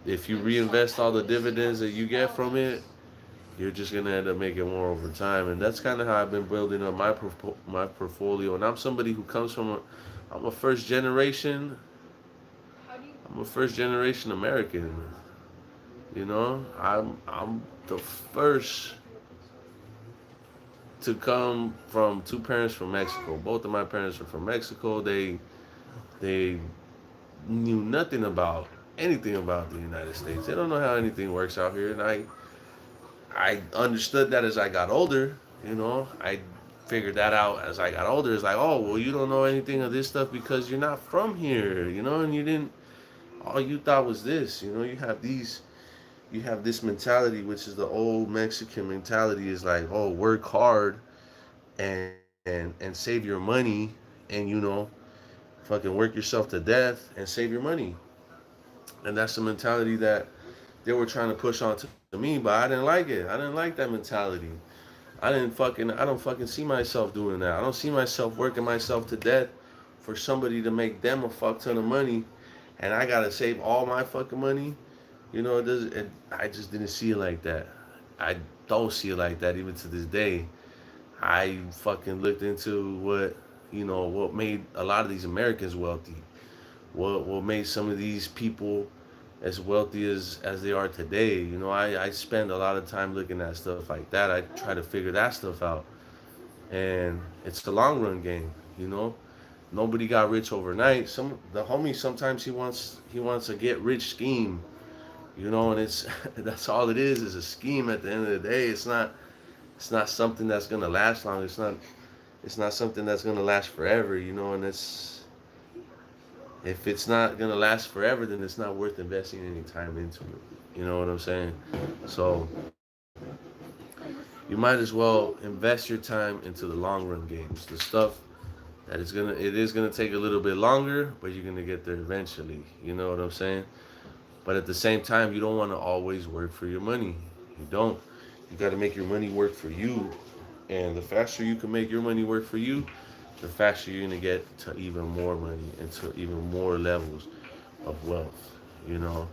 if you reinvest all the dividends that you get from it, you're just gonna end up making more over time. And that's kind of how I've been building up my portfolio. And I'm somebody who comes from I'm a first generation I'm a first generation American. You know, I'm the first to come from two parents from Mexico. Both of my parents are from Mexico. They knew nothing about anything about the United States. They don't know how anything works out here, and I understood that as I got older. You know, I figured that out as I got older. It's like, oh, well, you don't know anything of this stuff because you're not from here. You know, and you didn't. All you thought was this. You know, you have this mentality, which is the old Mexican mentality, is like, oh, work hard and save your money, and fucking work yourself to death and save your money. And that's the mentality that they were trying to push onto me, but I didn't like it. I didn't like that mentality. I don't fucking see myself doing that. I don't see myself working myself to death for somebody to make them a fuck ton of money, and I gotta save all my fucking money. I just didn't see it like that. I don't see it like that even to this day. I fucking looked into what made a lot of these Americans wealthy. What made some of these people as wealthy as they are today. I spend a lot of time looking at stuff like that. I try to figure that stuff out. And it's the long run game, you know. Nobody got rich overnight. The homie sometimes he wants a get rich scheme, and it's that's all it is a scheme at the end of the day. It's not something that's gonna last long. It's not something that's gonna last forever, and if it's not gonna last forever, then it's not worth investing any time into it. You know what I'm saying? So you might as well invest your time into the long run games, the stuff that it is gonna take a little bit longer, but you're gonna get there eventually. You know what I'm saying? But at the same time, you don't want to always work for your money. You don't. You got to make your money work for you. And the faster you can make your money work for you, the faster you're going to get to even more money and to even more levels of wealth. You know,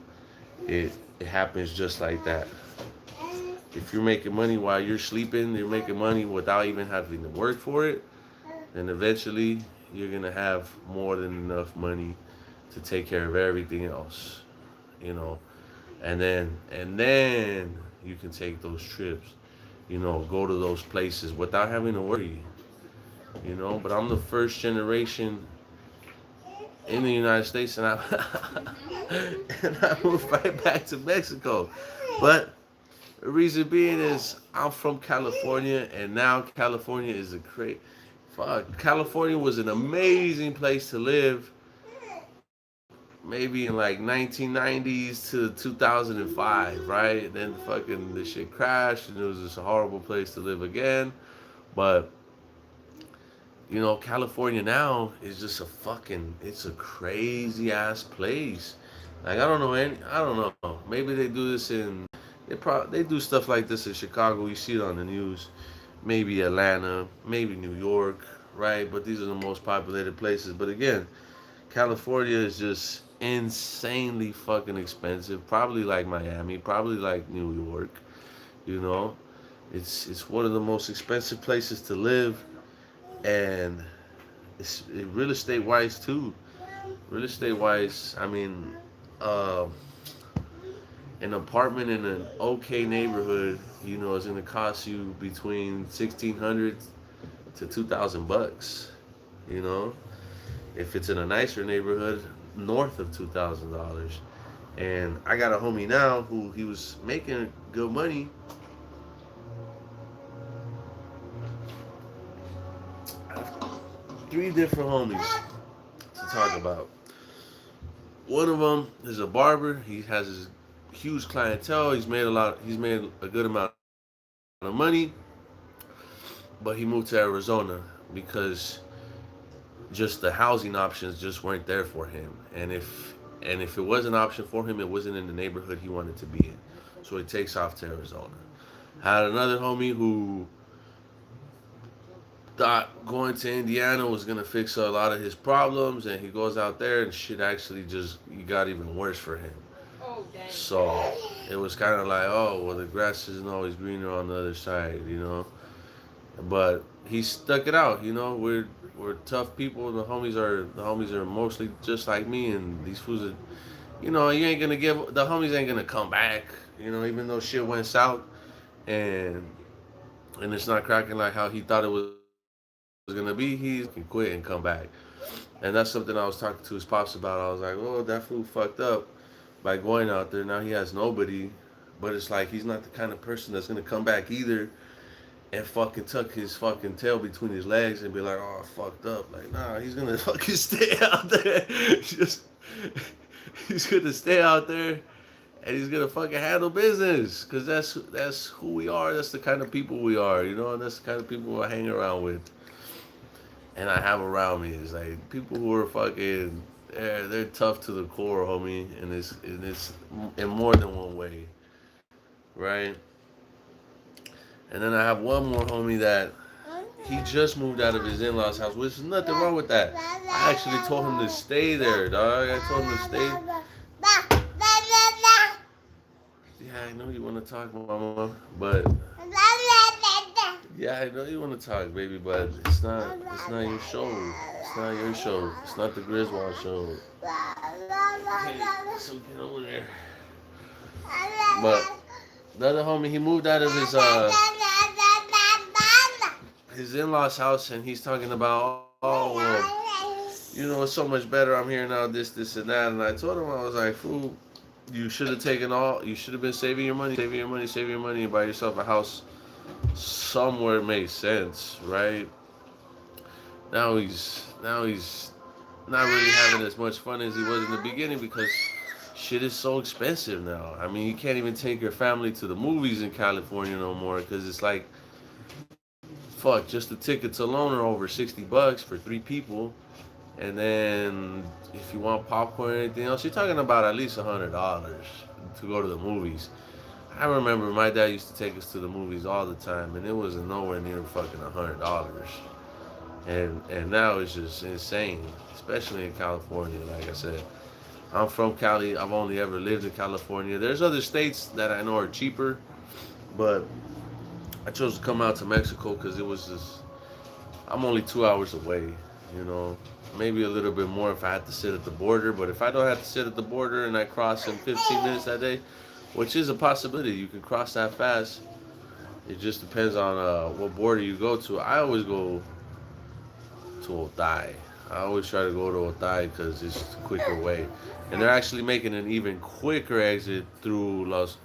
it happens just like that. If you're making money while you're sleeping, you're making money without even having to work for it, then eventually you're going to have more than enough money to take care of everything else. You know, and then you can take those trips, go to those places without having to worry. But I'm the first generation in the United States, and I and I moved right back to Mexico. But the reason being is I'm from California, and now California is a great fuck. California was an amazing place to live, maybe in like 1990s to 2005, right? Then fucking the shit crashed, and it was just a horrible place to live again. But California now is just it's a crazy ass place. Like I don't know. Maybe they do this they do stuff like this in Chicago. You see it on the news. Maybe Atlanta, maybe New York, right? But these are the most populated places. But again, California is just insanely fucking expensive. Probably like Miami, probably like New York. You know, it's one of the most expensive places to live, and real estate wise too. Real estate wise, I mean, uh, an apartment in an okay neighborhood, is gonna cost you between 1,600 to $2,000. You know, if it's in a nicer neighborhood, north of $2,000. And I got a homie now who he was making good money. I have three different homies to talk about. One of them is a barber. He has his huge clientele. He's made a good amount of money, but he moved to Arizona because just the housing options just weren't there for him. And if it was an option for him, it wasn't in the neighborhood he wanted to be in. So he takes off to Arizona. Had another homie who thought going to Indiana was gonna fix a lot of his problems, and he goes out there and shit actually just got even worse for him. Oh, dang. So it was kind of like, oh well, the grass isn't always greener on the other side. But he stuck it out. We're tough people. The homies are mostly just like me, and these fools you know, you ain't gonna give the homies ain't gonna come back. You know, even though shit went south and it's not cracking like how he thought it was gonna be, he can quit and come back. And that's something I was talking to his pops about. I was like, oh, that fool fucked up by going out there. Now he has nobody. But it's like he's not the kind of person that's gonna come back either and fucking tuck his fucking tail between his legs and be like, oh, I fucked up. Like, nah, he's gonna fucking stay out there. Just he's gonna stay out there and he's gonna fucking handle business. Cause that's who we are. That's the kind of people we are, you know. And that's the kind of people I hang around with and I have around me. Is like people who are fucking. They're tough to the core, homie, and it's in more than one way, right? And then I have one more homie that he just moved out of his in-laws house, which is nothing wrong with that. I actually told him to stay there, dog. I told him to stay. Yeah, I know you want to talk, mama, but yeah, I know you want to talk, baby, but it's not your show. It's not your show. It's not the Griswold show. Okay, so get over there. But the other homie, he moved out of his in-laws house, and he's talking about, oh, well, you know, it's so much better. I'm here now, this, and that. And I told him, I was like, fool, you should have you should have been saving your money, and buy yourself a house somewhere it makes sense, right? Now he's not really having as much fun as he was in the beginning because shit is so expensive now. I mean, you can't even take your family to the movies in California no more because it's like, fuck, just the tickets alone are over $60 for 3 people. And then if you want popcorn or anything else, you're talking about at least $100 to go to the movies. I remember my dad used to take us to the movies all the time, and it wasn't nowhere near fucking $100. And now it's just insane, especially in California. Like I said, I'm from Cali. I've only ever lived in California. There's other states that I know are cheaper, but I chose to come out to Mexico because it was just, I'm only 2 hours away, you know. Maybe a little bit more if I had to sit at the border, but if I don't have to sit at the border and I cross in 15 minutes that day, which is a possibility, you can cross that fast. It just depends on what border you go to. I always go to Otay. I always try to go to Otay because it's a quicker way. And they're actually making an even quicker exit through Las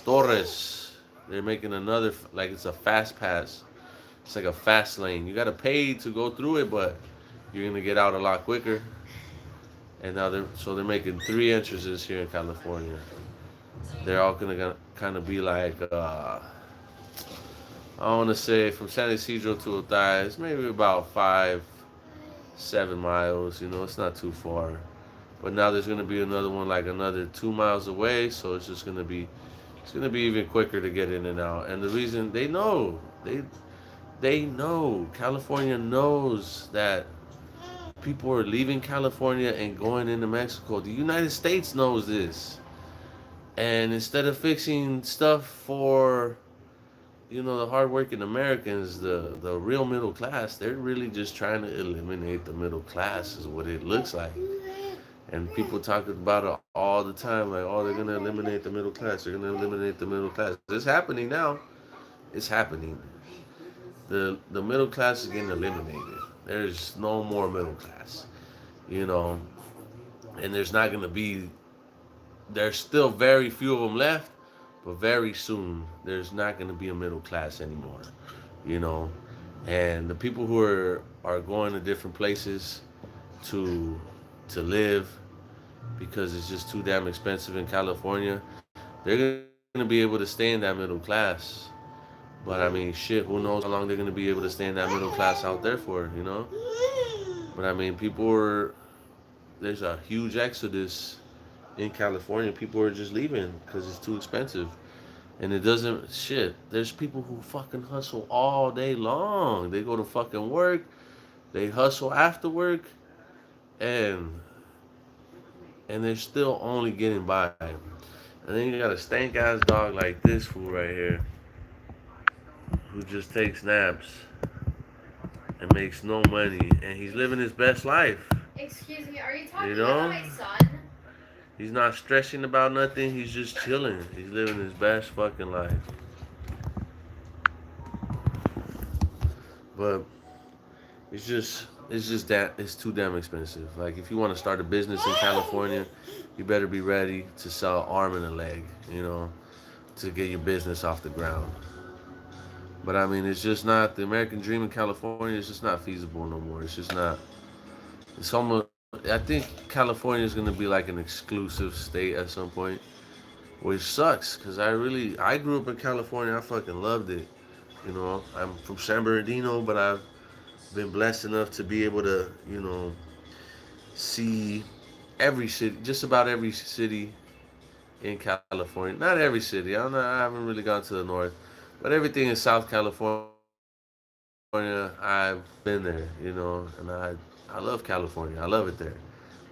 Torres. They're making another, like it's a fast pass. It's like a fast lane. You got to pay to go through it, but you're going to get out a lot quicker. And now they're making 3 entrances here in California. They're all going to kind of be like, I want to say from San Isidro to Otay, it's maybe about 5-7 miles. You know, it's not too far. But now there's going to be another one like another 2 miles away. So it's just going to be, it's going to be even quicker to get in and out. And the reason they know, they know, California knows that people are leaving California and going into Mexico. The United States knows this. And instead of fixing stuff for, you know, the hardworking Americans, the real middle class, they're really just trying to eliminate the middle class is what it looks like. And people talk about it all the time, like, oh, they're going to eliminate the middle class. They're going to eliminate the middle class. It's happening now. It's happening. The middle class is getting eliminated. There's no more middle class, you know, and there's not going to be, there's still very few of them left, but very soon there's not going to be a middle class anymore, you know, and the people who are going to different places to live because it's just too damn expensive in California, they're going to be able to stay in that middle class. But I mean, shit, who knows how long they're going to be able to stay in that middle class out there for, you know? But I mean, there's a huge exodus in California. People are just leaving because it's too expensive. And it doesn't, shit, there's people who fucking hustle all day long. They go to fucking work, they hustle after work, and they're still only getting by. And then you got a stank ass dog like this fool right here, who just takes naps and makes no money, and he's living his best life. Excuse me, are you talking You know? about my son? He's not stressing about nothing. He's just chilling. He's living his best fucking life. But it's just that it's too damn expensive. Like if you want to start a business in California, you better be ready to sell an arm and a leg, to get your business off the ground. But I mean, it's just not the American dream in California. It's just not feasible no more. It's just not. It's almost. I think California is gonna be like an exclusive state at some point, which sucks because I grew up in California. I fucking loved it. I'm from San Bernardino, but I've been blessed enough to be able to, see every city, just about every city in California. Not every city. I haven't really gone to the north, but everything in South California, I've been there. And I love California. I love it there,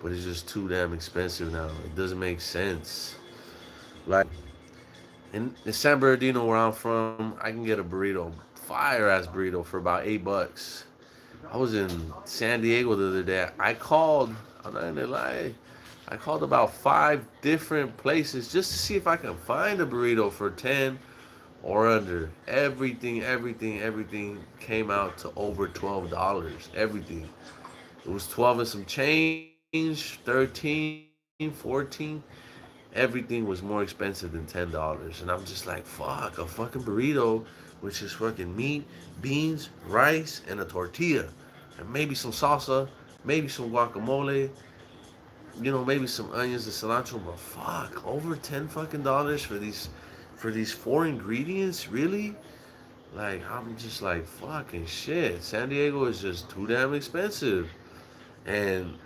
but it's just too damn expensive now. It doesn't make sense. Like in San Bernardino, where I'm from, I can get a burrito, fire ass burrito, for about $8. I was in San Diego the other day. I'm not gonna lie, I called about 5 different places just to see if I can find a burrito for 10 or under. Everything came out to over $12. Everything. It was 12 and some change, 13, 14. Everything was more expensive than $10. And I'm just like, fuck, a fucking burrito, which is fucking meat, beans, rice, and a tortilla. And maybe some salsa, maybe some guacamole, maybe some onions and cilantro, but fuck, over 10 fucking dollars for these 4 ingredients, really? Like, I'm just like, fucking shit. San Diego is just too damn expensive. And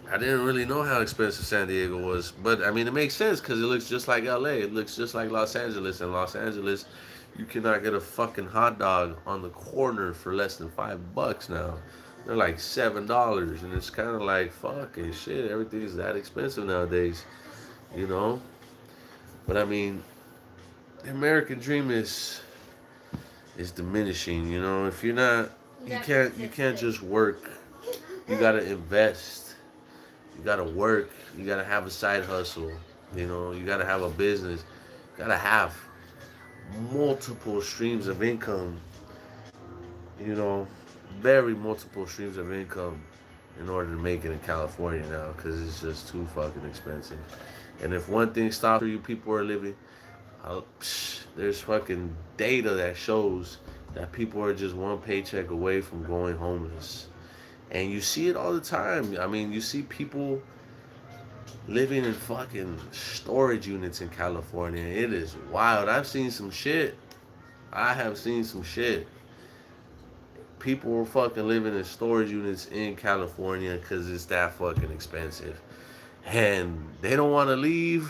I didn't really know how expensive San Diego was, but I mean, it makes sense because it looks just like LA. It looks just like Los Angeles. And Los Angeles, you cannot get a fucking hot dog on the corner for less than $5 now. They're like $7, and it's kind of like fucking shit. Everything is that expensive nowadays, you know. But I mean, the American dream is diminishing. If you're not, you can't just work. You gotta invest. You gotta work. You gotta have a side hustle. You gotta have a business. You gotta have multiple streams of income. You know, very multiple streams of income in order to make it in California now, because it's just too fucking expensive. And if one thing stops where you people are living, there's fucking data that shows that people are just one paycheck away from going homeless. And you see it all the time. I mean, you see people living in fucking storage units in California. It is wild. I've seen some shit. I have seen some shit. People are fucking living in storage units in California because it's that fucking expensive. And they don't want to leave,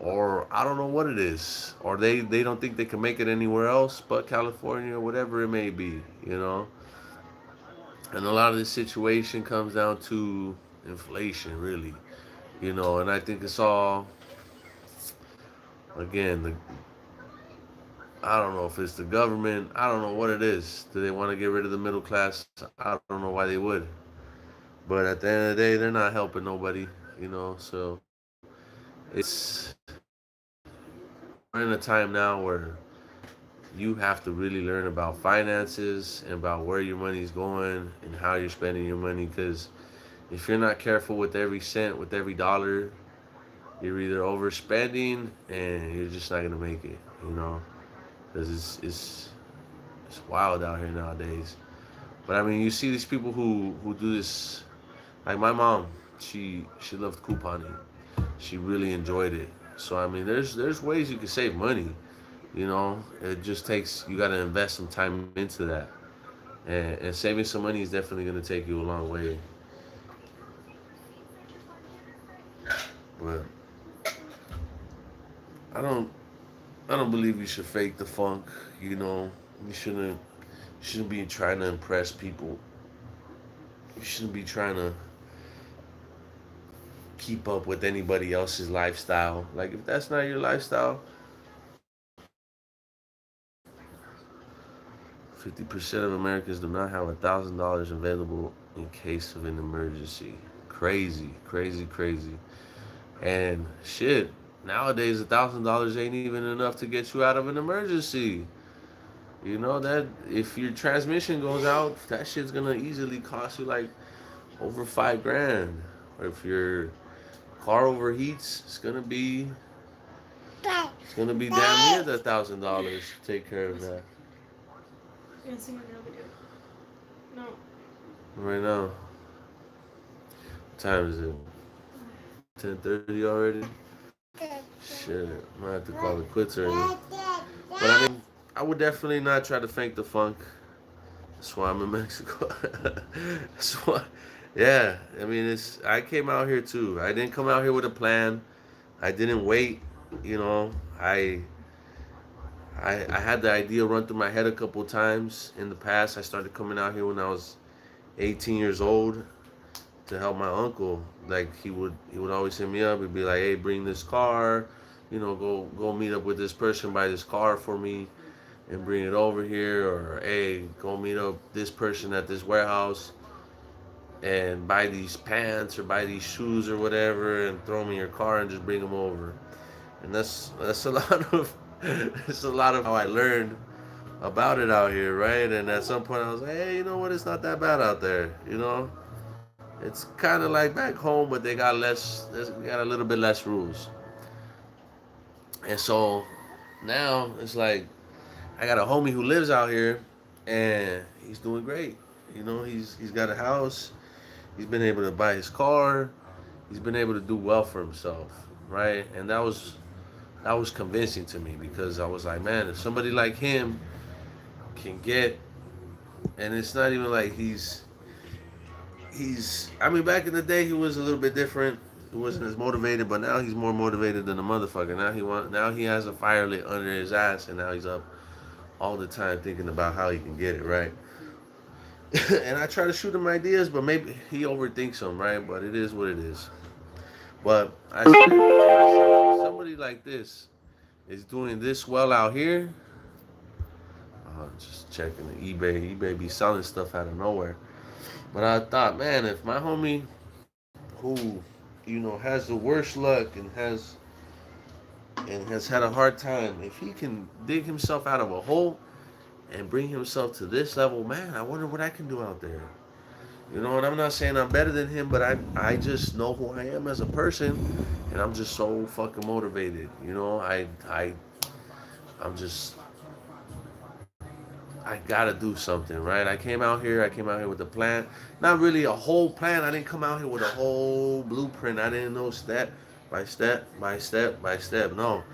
or I don't know what it is. Or they don't think they can make it anywhere else but California, or whatever it may be. And a lot of this situation comes down to inflation, really. And I think it's all, again, I don't know if it's the government. I don't know what it is. Do they want to get rid of the middle class? I don't know why they would. But at the end of the day, they're not helping nobody. So it's, we're in a time now where you have to really learn about finances and about where your money's going and how you're spending your money. Because if you're not careful with every cent, with every dollar, you're either overspending and you're just not gonna make it. Because it's wild out here nowadays. But I mean, you see these people who do this. Like my mom, she loved couponing. She really enjoyed it. So I mean, there's ways you can save money. It just takes, you got to invest some time into that. And saving some money is definitely going to take you a long way. But I don't believe you should fake the funk. You shouldn't be trying to impress people. You shouldn't be trying to keep up with anybody else's lifestyle. Like, if that's not your lifestyle, 50% of Americans do not have $1,000 available in case of an emergency. crazy, crazy, crazy. And shit, nowadays $1,000 ain't even enough to get you out of an emergency. You know that if your transmission goes out, that shit's gonna easily cost you like over 5 grand. Or if your car overheats, it's gonna be damn near $1,000 to take care of that. No. Right now, what time is it? 10:30 already. Shit, I might have to call it quits already. But I mean, I would definitely not try to fake the funk. That's why I'm in Mexico. That's why. Yeah, I mean, I came out here too. I didn't come out here with a plan. I didn't wait. You know, I had the idea run through my head a couple of times in the past. I started coming out here when I was 18 years old to help my uncle. Like he would always hit me up. He'd be like, "Hey, bring this car. You know, go meet up with this person, buy this car for me, and bring it over here." Or, "Hey, go meet up this person at this warehouse and buy these pants or buy these shoes or whatever, and throw them in your car and just bring them over." And that's a lot of it's a lot of how I learned about it out here, right? And at some point I was like, "Hey, you know what? It's not that bad out there, you know." It's kind of like back home, but they got a little bit less rules. And so now it's like I got a homie who lives out here, and he's doing great. You know, he's got a house. He's been able to buy his car. He's been able to do well for himself, right? And that was convincing to me because I was like, man, if somebody like him can get, and it's not even like he's I mean, back in the day he was a little bit different. He wasn't as motivated, but now he's more motivated than a motherfucker. Now he has a fire lit under his ass, and now he's up all the time thinking about how he can get it right. And I try to shoot him ideas, but maybe he overthinks them, right? But it is what it is. But I said to myself, if somebody like this is doing this well out here, just checking the eBay. eBay be selling stuff out of nowhere. But I thought, man, if my homie who, has the worst luck and has had a hard time, if he can dig himself out of a hole and bring himself to this level, man, I wonder what I can do out there. And I'm not saying I'm better than him, but I just know who I am as a person, and I'm just so fucking motivated. I'm just I gotta do something, right? I came out here with a plan. Not really a whole plan. I didn't come out here with a whole blueprint. I didn't know step by step by step by step. No.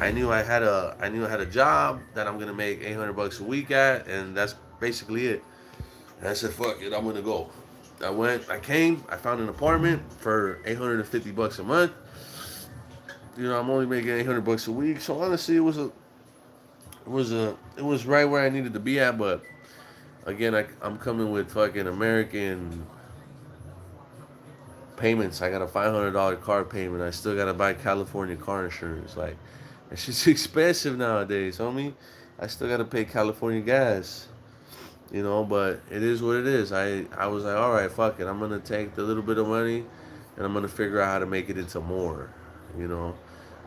I knew I had a job that I'm gonna make $800 a week at, and that's basically it. And I said, fuck it, I'm gonna go. I found an apartment for $850 a month. I'm only making $800 a week, so honestly, it was right where I needed to be at. But again, I'm coming with fucking American payments. I got a $500 car payment. I still gotta buy California car insurance. Like, that shit's expensive nowadays, homie. I still gotta pay California gas. But it is what it is. I was like, all right, fuck it. I'm gonna take the little bit of money, and I'm gonna figure out how to make it into more. You know.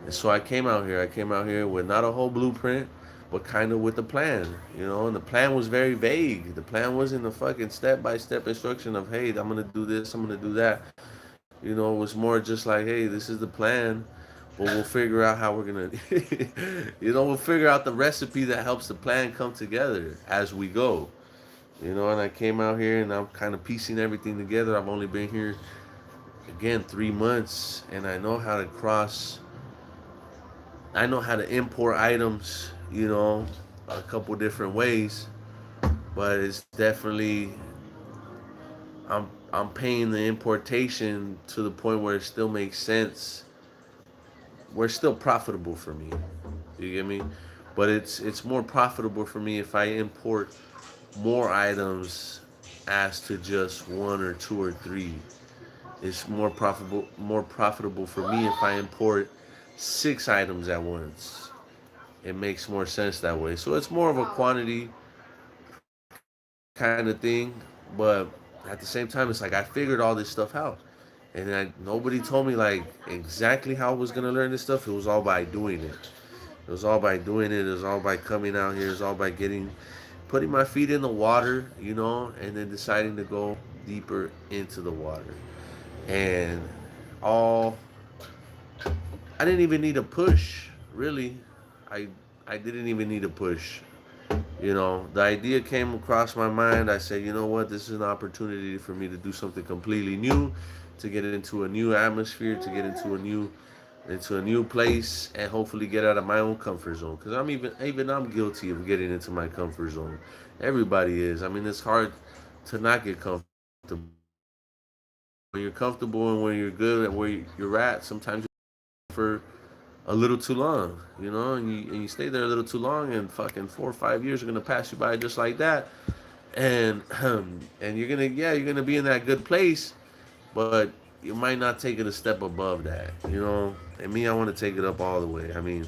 And so I came out here. I came out here with not a whole blueprint, but kind of with a plan. And the plan was very vague. The plan wasn't a fucking step by step instruction of, hey, I'm gonna do this, I'm gonna do that. It was more just like, hey, this is the plan, but we'll figure out how we're gonna, we'll figure out the recipe that helps the plan come together as we go. And I came out here and I'm kind of piecing everything together. I've only been here, again, 3 months, and I know how to import items, a couple different ways, but it's definitely, I'm paying the importation to the point where it still makes sense, where it's still profitable for me. You get me? But it's more profitable for me if I import more items as to just one or two or three. It's more profitable for me if I import 6 items at once. It makes more sense that way. So it's more of a quantity kind of thing, but at the same time, it's like I figured all this stuff out. and nobody told me like exactly how I was gonna learn this stuff. It was all by doing it. It was all by doing it. It was all by coming out here. It was all by putting my feet in the water, and then deciding to go deeper into the water. And all I didn't even need a push, really. I I didn't even need a push. The idea came across my mind. I said, you know what, this is an opportunity for me to do something completely new, to get into a new atmosphere, to get into a new place, and hopefully get out of my own comfort zone. Because I'm guilty of getting into my comfort zone. Everybody is. I mean, it's hard to not get comfortable. When you're comfortable and when you're good at where you're at, sometimes for a little too long, and you stay there a little too long, and fucking 4 or 5 years are gonna pass you by just like that, and and you're gonna be in that good place, but you might not take it a step above that. And me, I want to take it up all the way. I mean,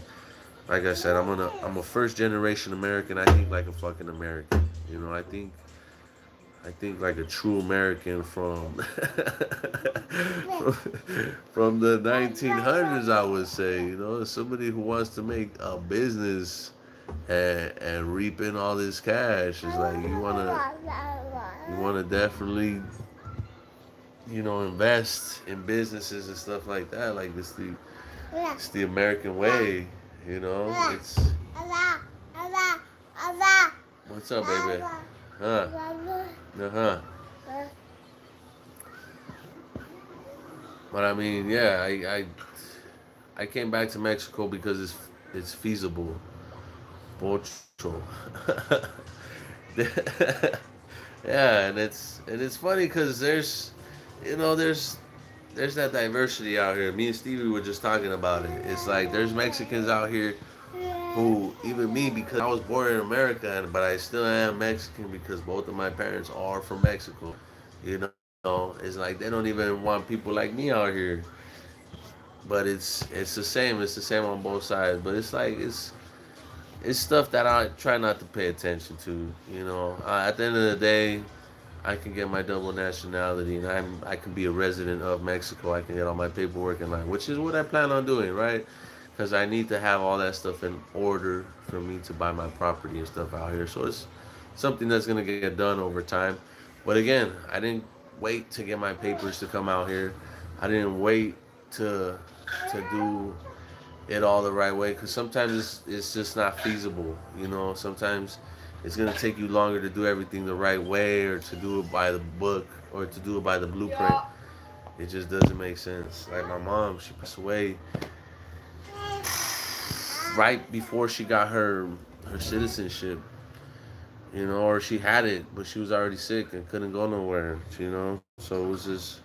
like I said, I'm a first generation American. I think like a fucking American. I think like a true American from the 1900s, I would say. Somebody who wants to make a business and reap in all this cash. Is like you wanna definitely invest in businesses and stuff like that. Like it's the American way. It's what's up, baby? Huh? Uh-huh. But I mean, yeah, I came back to Mexico because it's feasible. Pocho. Yeah, and it's funny because there's that diversity out here. Me and Stevie were just talking about it. It's like there's Mexicans out here who, even me, because I was born in America, but I still am Mexican because both of my parents are from Mexico. It's like they don't even want people like me out here. But it's the same. It's the same on both sides. But it's like it's stuff that I try not to pay attention to. At the end of the day, I can get my double nationality, and I can be a resident of Mexico. I can get all my paperwork in line, which is what I plan on doing, right? Because I need to have all that stuff in order for me to buy my property and stuff out here. So it's something that's gonna get done over time. But again, I didn't wait to get my papers to come out here. I didn't wait to do it all the right way, because sometimes it's just not feasible. Sometimes it's gonna take you longer to do everything the right way, or to do it by the book, or to do it by the blueprint. It just doesn't make sense. Like my mom, she passed away right before she got her citizenship. Or she had it, but she was already sick and couldn't go nowhere. So it was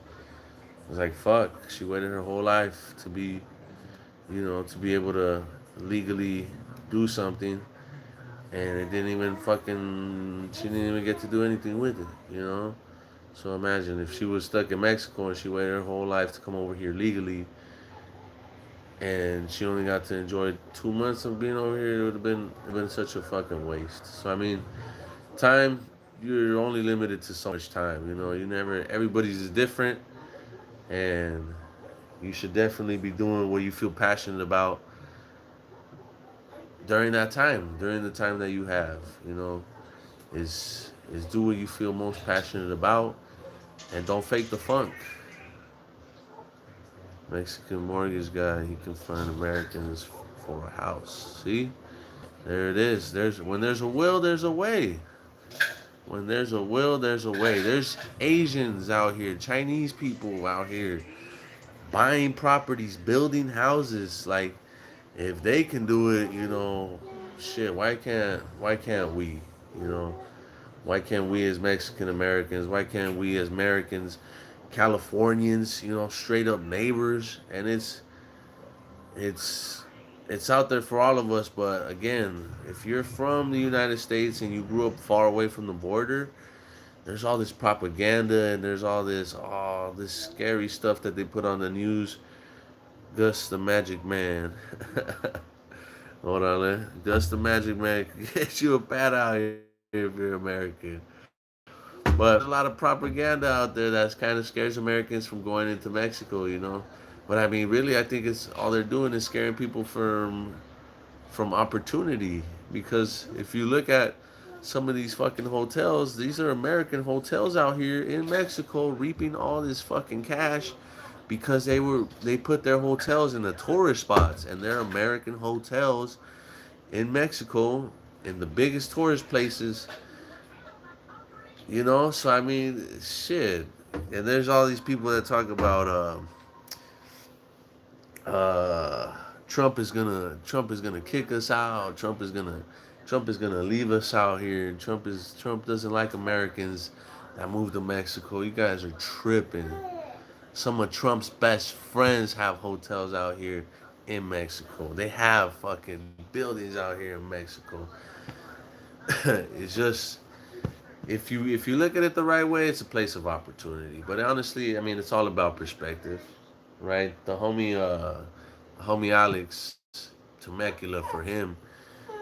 like fuck. She waited her whole life to be able to legally do something, and she didn't even get to do anything with it. So imagine if she was stuck in Mexico and she waited her whole life to come over here legally, and she only got to enjoy 2 months of being over here. It would have been such a fucking waste. So I mean, time, you're only limited to so much time. Everybody's is different, and you should definitely be doing what you feel passionate about during the time that you have. Is do what you feel most passionate about, and don't fake the funk. Mexican mortgage guy, he can find Americans for a house. See? There it is. When there's a will, there's a way. When there's a will, there's a way. There's Asians out here, Chinese people out here buying properties, building houses. Like, if they can do it, shit, why can't we? Why can't we as Mexican Americans? Why can't we as Americans, Californians, straight up neighbors? And it's out there for all of us. But again, if you're from the United States and you grew up far away from the border, there's all this propaganda, and there's all this scary stuff that they put on the news. Gus the Magic Man. Hold on, Gus the Magic Man can get you a pat out here if you're American. But a lot of propaganda out there that's kind of scares Americans from going into Mexico, you know. But I mean, really, I think it's all they're doing is scaring people from opportunity. Because if you look at some of these fucking hotels, these are American hotels out here in Mexico reaping all this fucking cash because they put their hotels in the tourist spots, and they're American hotels in Mexico in the biggest tourist places, you know. So I mean, shit. And there's all these people that talk about uh, Trump is gonna kick us out. Trump is gonna leave us out here. Trump doesn't like Americans that move to Mexico. You guys are tripping. Some of Trump's best friends have hotels out here in Mexico. They have fucking buildings out here in Mexico. It's just if you look at it the right way, it's a place of opportunity. But honestly, I mean, it's all about perspective, right? The homie Alex Temecula, for him,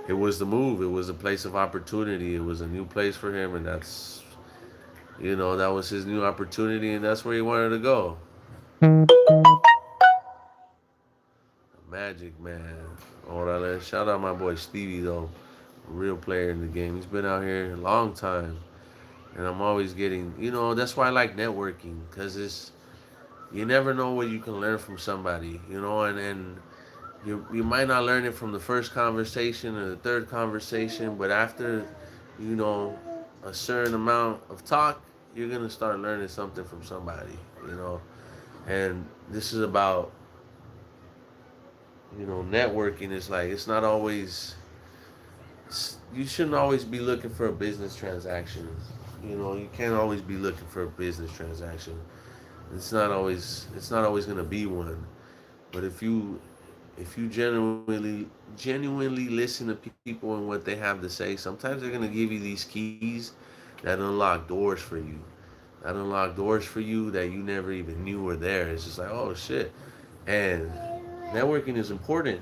it was the move. It was a place of opportunity. It was a new place for him, and that was his new opportunity, and that's where he wanted to go. Magic man. Orale. Shout out my boy Stevie though, a real player in the game. He's been out here a long time, and I'm always getting. That's why I like networking, cause you never know what you can learn from somebody. And you might not learn it from the first conversation or the third conversation, but after you know a certain amount of talk, you're gonna start learning something from somebody. You know, and this is about networking. Is like it's not always. You shouldn't always be looking for a business transaction. You can't always be looking for a business transaction. It's not always gonna be one. But if you genuinely listen to people and what they have to say, sometimes they're gonna give you these keys that unlock doors for you. That unlock doors for you that you never even knew were there. It's just like, oh shit. And networking is important,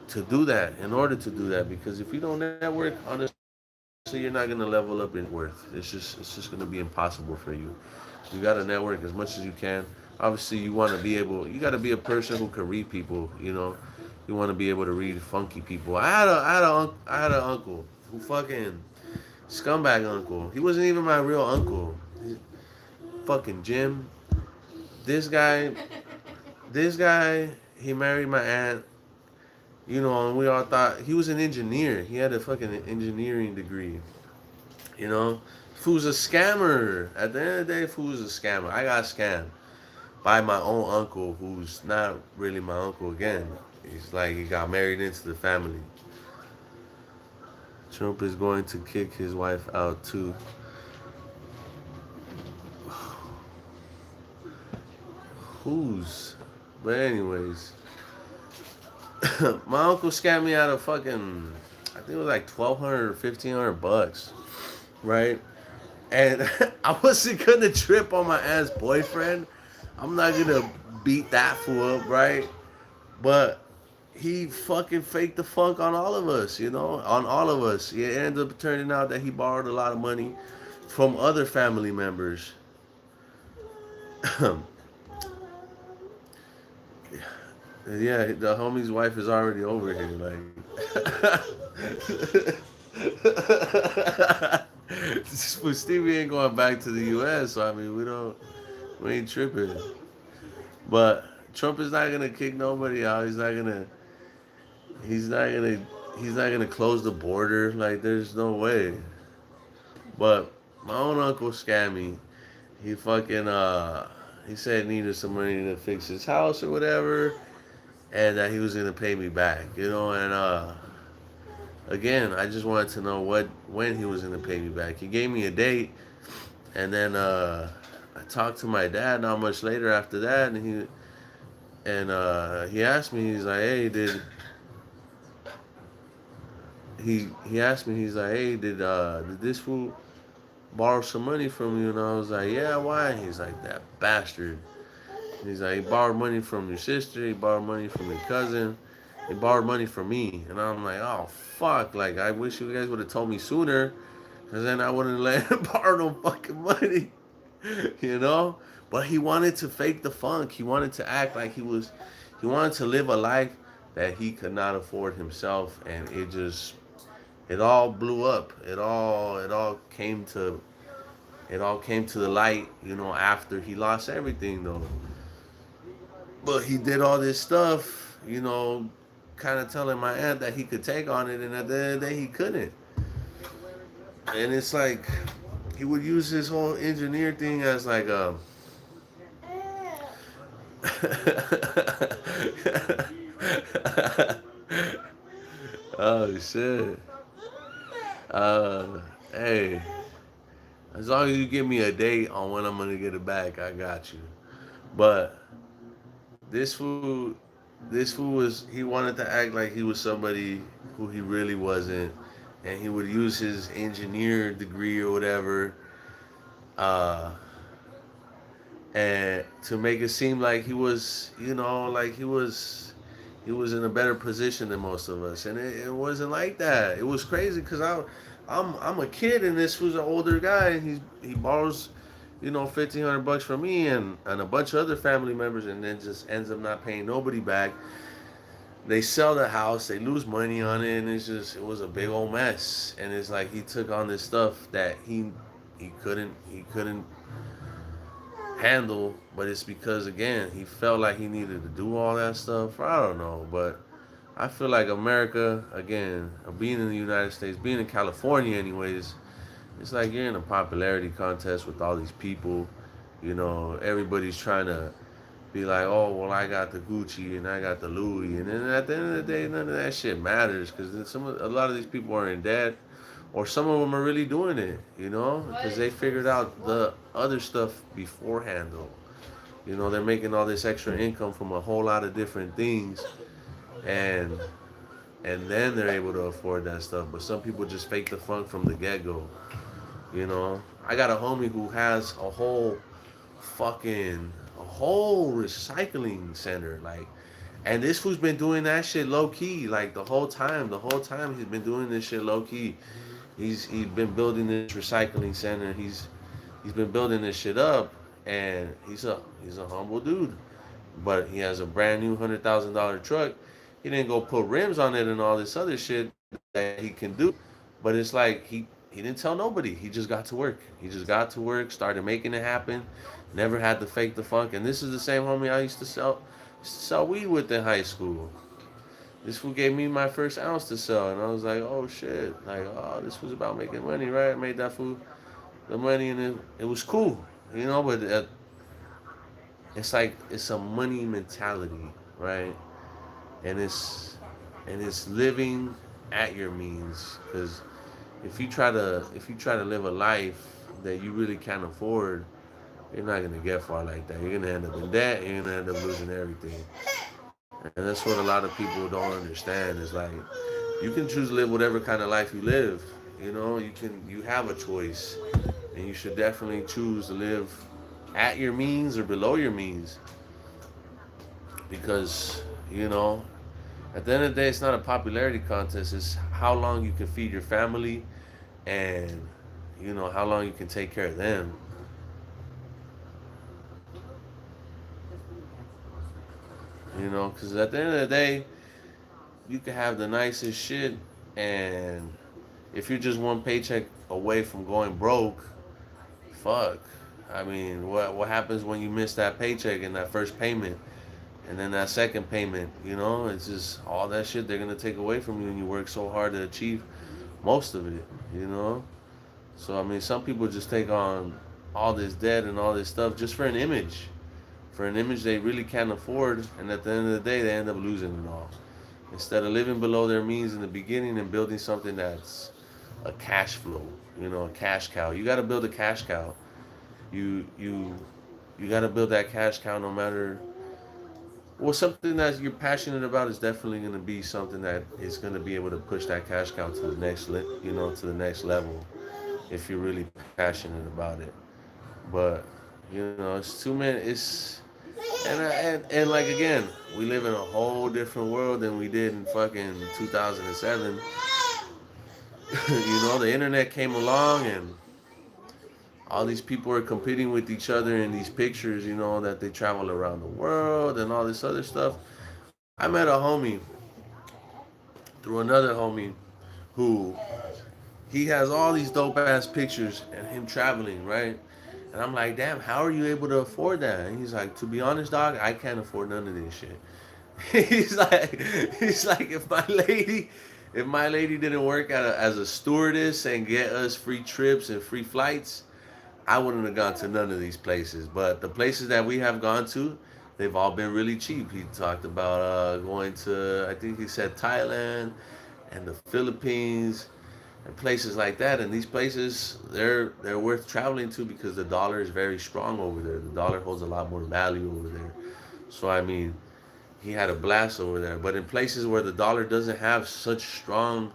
to do that, in order to do that, because if you don't network, honestly, you're not gonna level up in worth. It's just gonna be impossible for you. You gotta network as much as you can. Obviously, you gotta be a person who can read people. You want to be able to read funky people. I had an uncle who fucking scumbag uncle. He wasn't even my real uncle. Fucking Jim. This guy, this guy, he married my aunt. And we all thought he was an engineer. He had a fucking engineering degree. Fool's a scammer. At the end of the day, fool's a scammer. I got scammed by my own uncle, who's not really my uncle again. He's like he got married into the family. Trump is going to kick his wife out too. Who's? But anyways, my uncle scammed me out of fucking, I think it was like $1,200 or $1,500, right? And I wasn't gonna trip on my aunt's boyfriend. I'm not gonna beat that fool up, right? But he fucking faked the funk on all of us, on all of us. It ended up turning out that he borrowed a lot of money from other family members. Yeah, the homie's wife is already over here, like. Stevie ain't going back to the U.S., so I mean, we ain't tripping. But Trump is not gonna kick nobody out. He's not gonna, he's not gonna close the border. Like, there's no way. But my own uncle scammed me. He fucking he said he needed some money to fix his house or whatever, and that he was gonna pay me back. And again, I just wanted to know when he was gonna pay me back. He gave me a date, and then I talked to my dad not much later after that, and he asked me. He's like, "Hey, he asked me. He's like, "Hey, did this fool borrow some money from you?" And I was like, "Yeah, why?" He's like, "That bastard." He's like, "He borrowed money from your sister. He borrowed money from your cousin. He borrowed money from me." And I'm like, "Oh fuck! Like, I wish you guys would have told me sooner, Cause then I wouldn't let him borrow no fucking money, you know. But he wanted to fake the funk. He wanted to act like he was. He wanted to live a life that he could not afford himself, and it all blew up. It all came to the light, you know, after he lost everything though. But he did all this stuff, you know, kind of telling my aunt that he could take on it, and at the end of the day, he couldn't. And it's like he would use his whole engineer thing as like a. Oh shit. Uh, hey, as long as you give me a date on when I'm gonna get it back, I got you. But this fool, this fool he wanted to act like he was somebody who he really wasn't, and he would use his engineer degree or whatever, uh, and to make it seem like he was, you know, like he was in a better position than most of us, and it wasn't like that. It was crazy because I'm a kid, and this was an older guy, and he borrows, you know, $1,500 from me and a bunch of other family members, and then just ends up not paying nobody back. They sell the house, they lose money on it, and it was a big old mess. And it's like he took on this stuff that he couldn't handle, but it's because again he felt like he needed to do all that stuff. I don't know, but I feel like America again, being in the United States, being in California, anyways, it's like you're in a popularity contest with all these people. You know, everybody's trying to be like, oh well, I got the Gucci and I got the Louis, and then at the end of the day, none of that shit matters because a lot of these people are in debt, or some of them are really doing it, you know, because they figured out the other stuff beforehand. Though, you know, they're making all this extra income from a whole lot of different things, and then they're able to afford that stuff. But some people just fake the funk from the get go. You know, I got a homie who has a whole recycling center, like, and this fool's been doing that shit low key, like the whole time. The whole time he's been doing this shit low key. He's been building this recycling center. He's been building this shit up, and he's a humble dude. But he has a brand new $100,000 truck. He didn't go put rims on it and all this other shit that he can do. But it's like he didn't tell nobody. He just got to work. He just got to work, started making it happen. Never had to fake the funk. And this is the same homie I used to sell weed with in high school. This fool gave me my first ounce to sell, and I was like, oh shit, like, oh, this was about making money, right? I made that fool the money, and it was cool, you know. But it's like it's a money mentality, right? And it's living at your means, because if you try to live a life that you really can't afford, you're not gonna get far like that. You're gonna end up in debt. You're gonna end up losing everything. And that's what a lot of people don't understand. Is like you can choose to live whatever kind of life you live. You know, you have a choice, and you should definitely choose to live at your means or below your means, because you know at the end of the day, it's not a popularity contest. It's how long you can feed your family, and you know how long you can take care of them. You know, because at the end of the day, you can have the nicest shit, and if you're just one paycheck away from going broke, fuck. I mean, what happens when you miss that paycheck and that first payment, and then that second payment? You know, it's just all that shit they're gonna take away from you, and you work so hard to achieve most of it. You know, so I mean, some people just take on all this debt and all this stuff just for an image they really can't afford, and at the end of the day, they end up losing it all. Instead of living below their means in the beginning and building something that's a cash flow, you know, a cash cow. You got to build a cash cow. You you you got to build that cash cow no matter. Well, something that you're passionate about is definitely going to be something that is going to be able to push that cash cow to the you know, to the next level if you're really passionate about it. But you know, it's too many. And like again, we live in a whole different world than we did in fucking 2007. The internet came along and all these people are competing with each other in these pictures, that they travel around the world and all this other stuff. I met a homie through another homie who he has all these dope ass pictures and him traveling, right? And I'm like, damn, how are you able to afford that? And he's like, to be honest, dog, I can't afford none of this shit. he's like, if my lady didn't work as a stewardess and get us free trips and free flights, I wouldn't have gone to none of these places. But the places that we have gone to, they've all been really cheap. He talked about going to, I think he said Thailand and the Philippines and places like that. And these places, they're worth traveling to because the dollar is very strong over there. The dollar holds a lot more value over there. So I mean, he had a blast over there. But in places where the dollar doesn't have such strong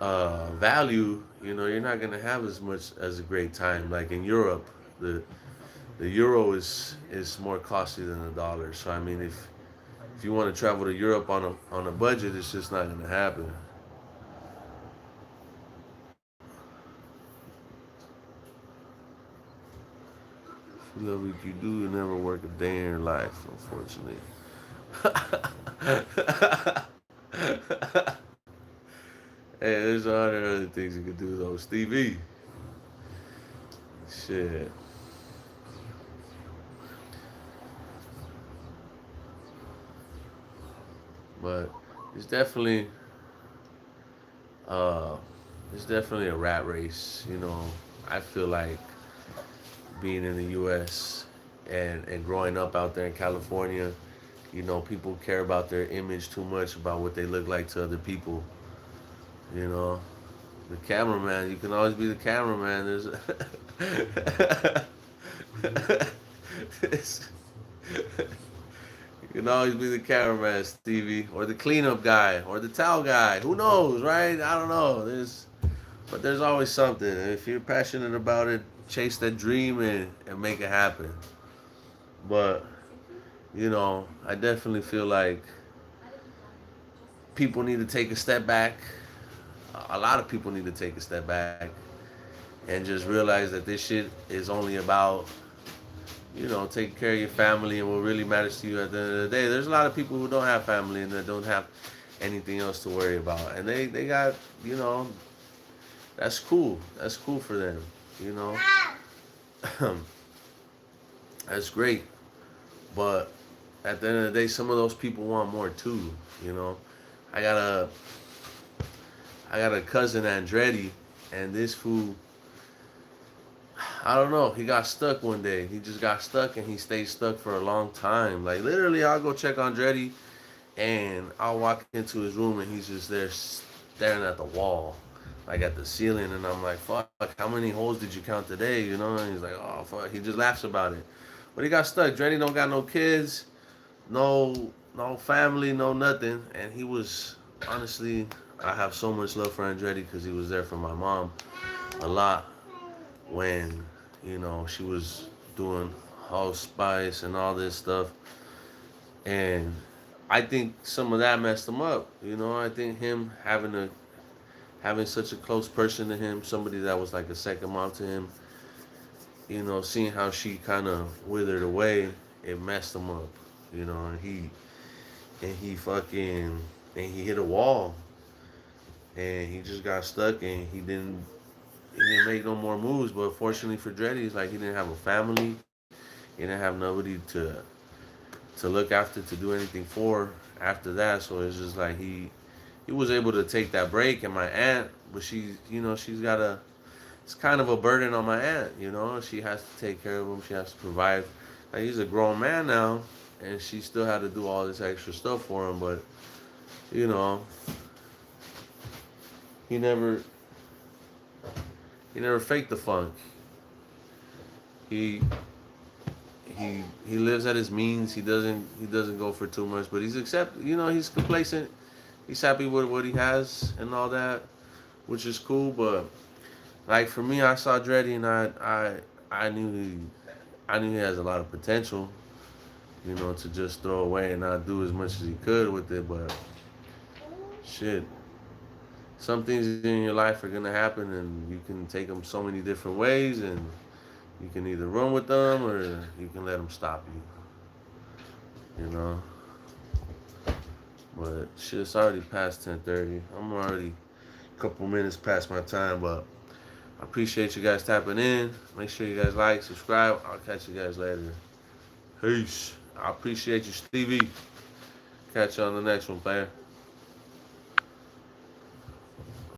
value, you're not gonna have as much as a great time. Like in Europe, the euro is more costly than the dollar. So I mean, if you want to travel to Europe on a budget, it's just not gonna happen. If you love what you do, you never work a day in your life, unfortunately. Hey, there's a hundred other things you could do though, Stevie. Shit. But it's definitely uh it's definitely a rat race, I feel like being in the US and growing up out there in California, people care about their image too much, about what they look like to other people, you know. The cameraman, you can always be the cameraman. There's You can always be the cameraman, Stevie, or the cleanup guy, or the towel guy. Who knows, right? I don't know. But there's always something. If you're passionate about it, chase that dream and make it happen. But I definitely feel like people need to take a step back. A lot of people need to take a step back and just realize that this shit is only about taking care of your family and what really matters to you at the end of the day. There's a lot of people who don't have family and that don't have anything else to worry about. And they got, that's cool. That's cool for them, you know. That's great. But at the end of the day, some of those people want more too, you know. I got a I got a cousin Andretti, and this fool, I don't know. He got stuck one day. He just got stuck, and he stayed stuck for a long time. Like literally, I'll go check on Andretti, and I'll walk into his room, and he's just there staring at the wall, like at the ceiling, and I'm like, "Fuck! How many holes did you count today?" You know? And he's like, "Oh fuck!" He just laughs about it. But he got stuck. Andretti don't got no kids, no family, no nothing, and he was honestly. I have so much love for Andretti because he was there for my mom a lot when she was doing house spice and all this stuff, and I think some of that messed him up. I think him having such a close person to him, somebody that was like a second mom to him, seeing how she kind of withered away, it messed him up. And he fucking and he hit a wall, and he just got stuck, and he didn't make no more moves. But fortunately for Dreddy, it's like he didn't have a family. He didn't have nobody to look after, to do anything for after that. So it's just like he was able to take that break. And my aunt, but she's got it's kind of a burden on my aunt. She has to take care of him. She has to provide. Like, he's a grown man now, and she still had to do all this extra stuff for him. But you know, he never he never faked the funk. He he lives at his means. He doesn't go for too much, but he's complacent. He's happy with what he has and all that, which is cool. But like for me, I saw Dreddy, and I knew he has a lot of potential, to just throw away and not do as much as he could with it. But shit, some things in your life are gonna happen, and you can take them so many different ways, and you can either run with them or you can let them stop you. You know. But shit, it's already past 10:30. I'm already a couple minutes past my time, but I appreciate you guys tapping in. Make sure you guys like, subscribe. I'll catch you guys later. Peace. I appreciate you, Stevie. Catch you on the next one, player.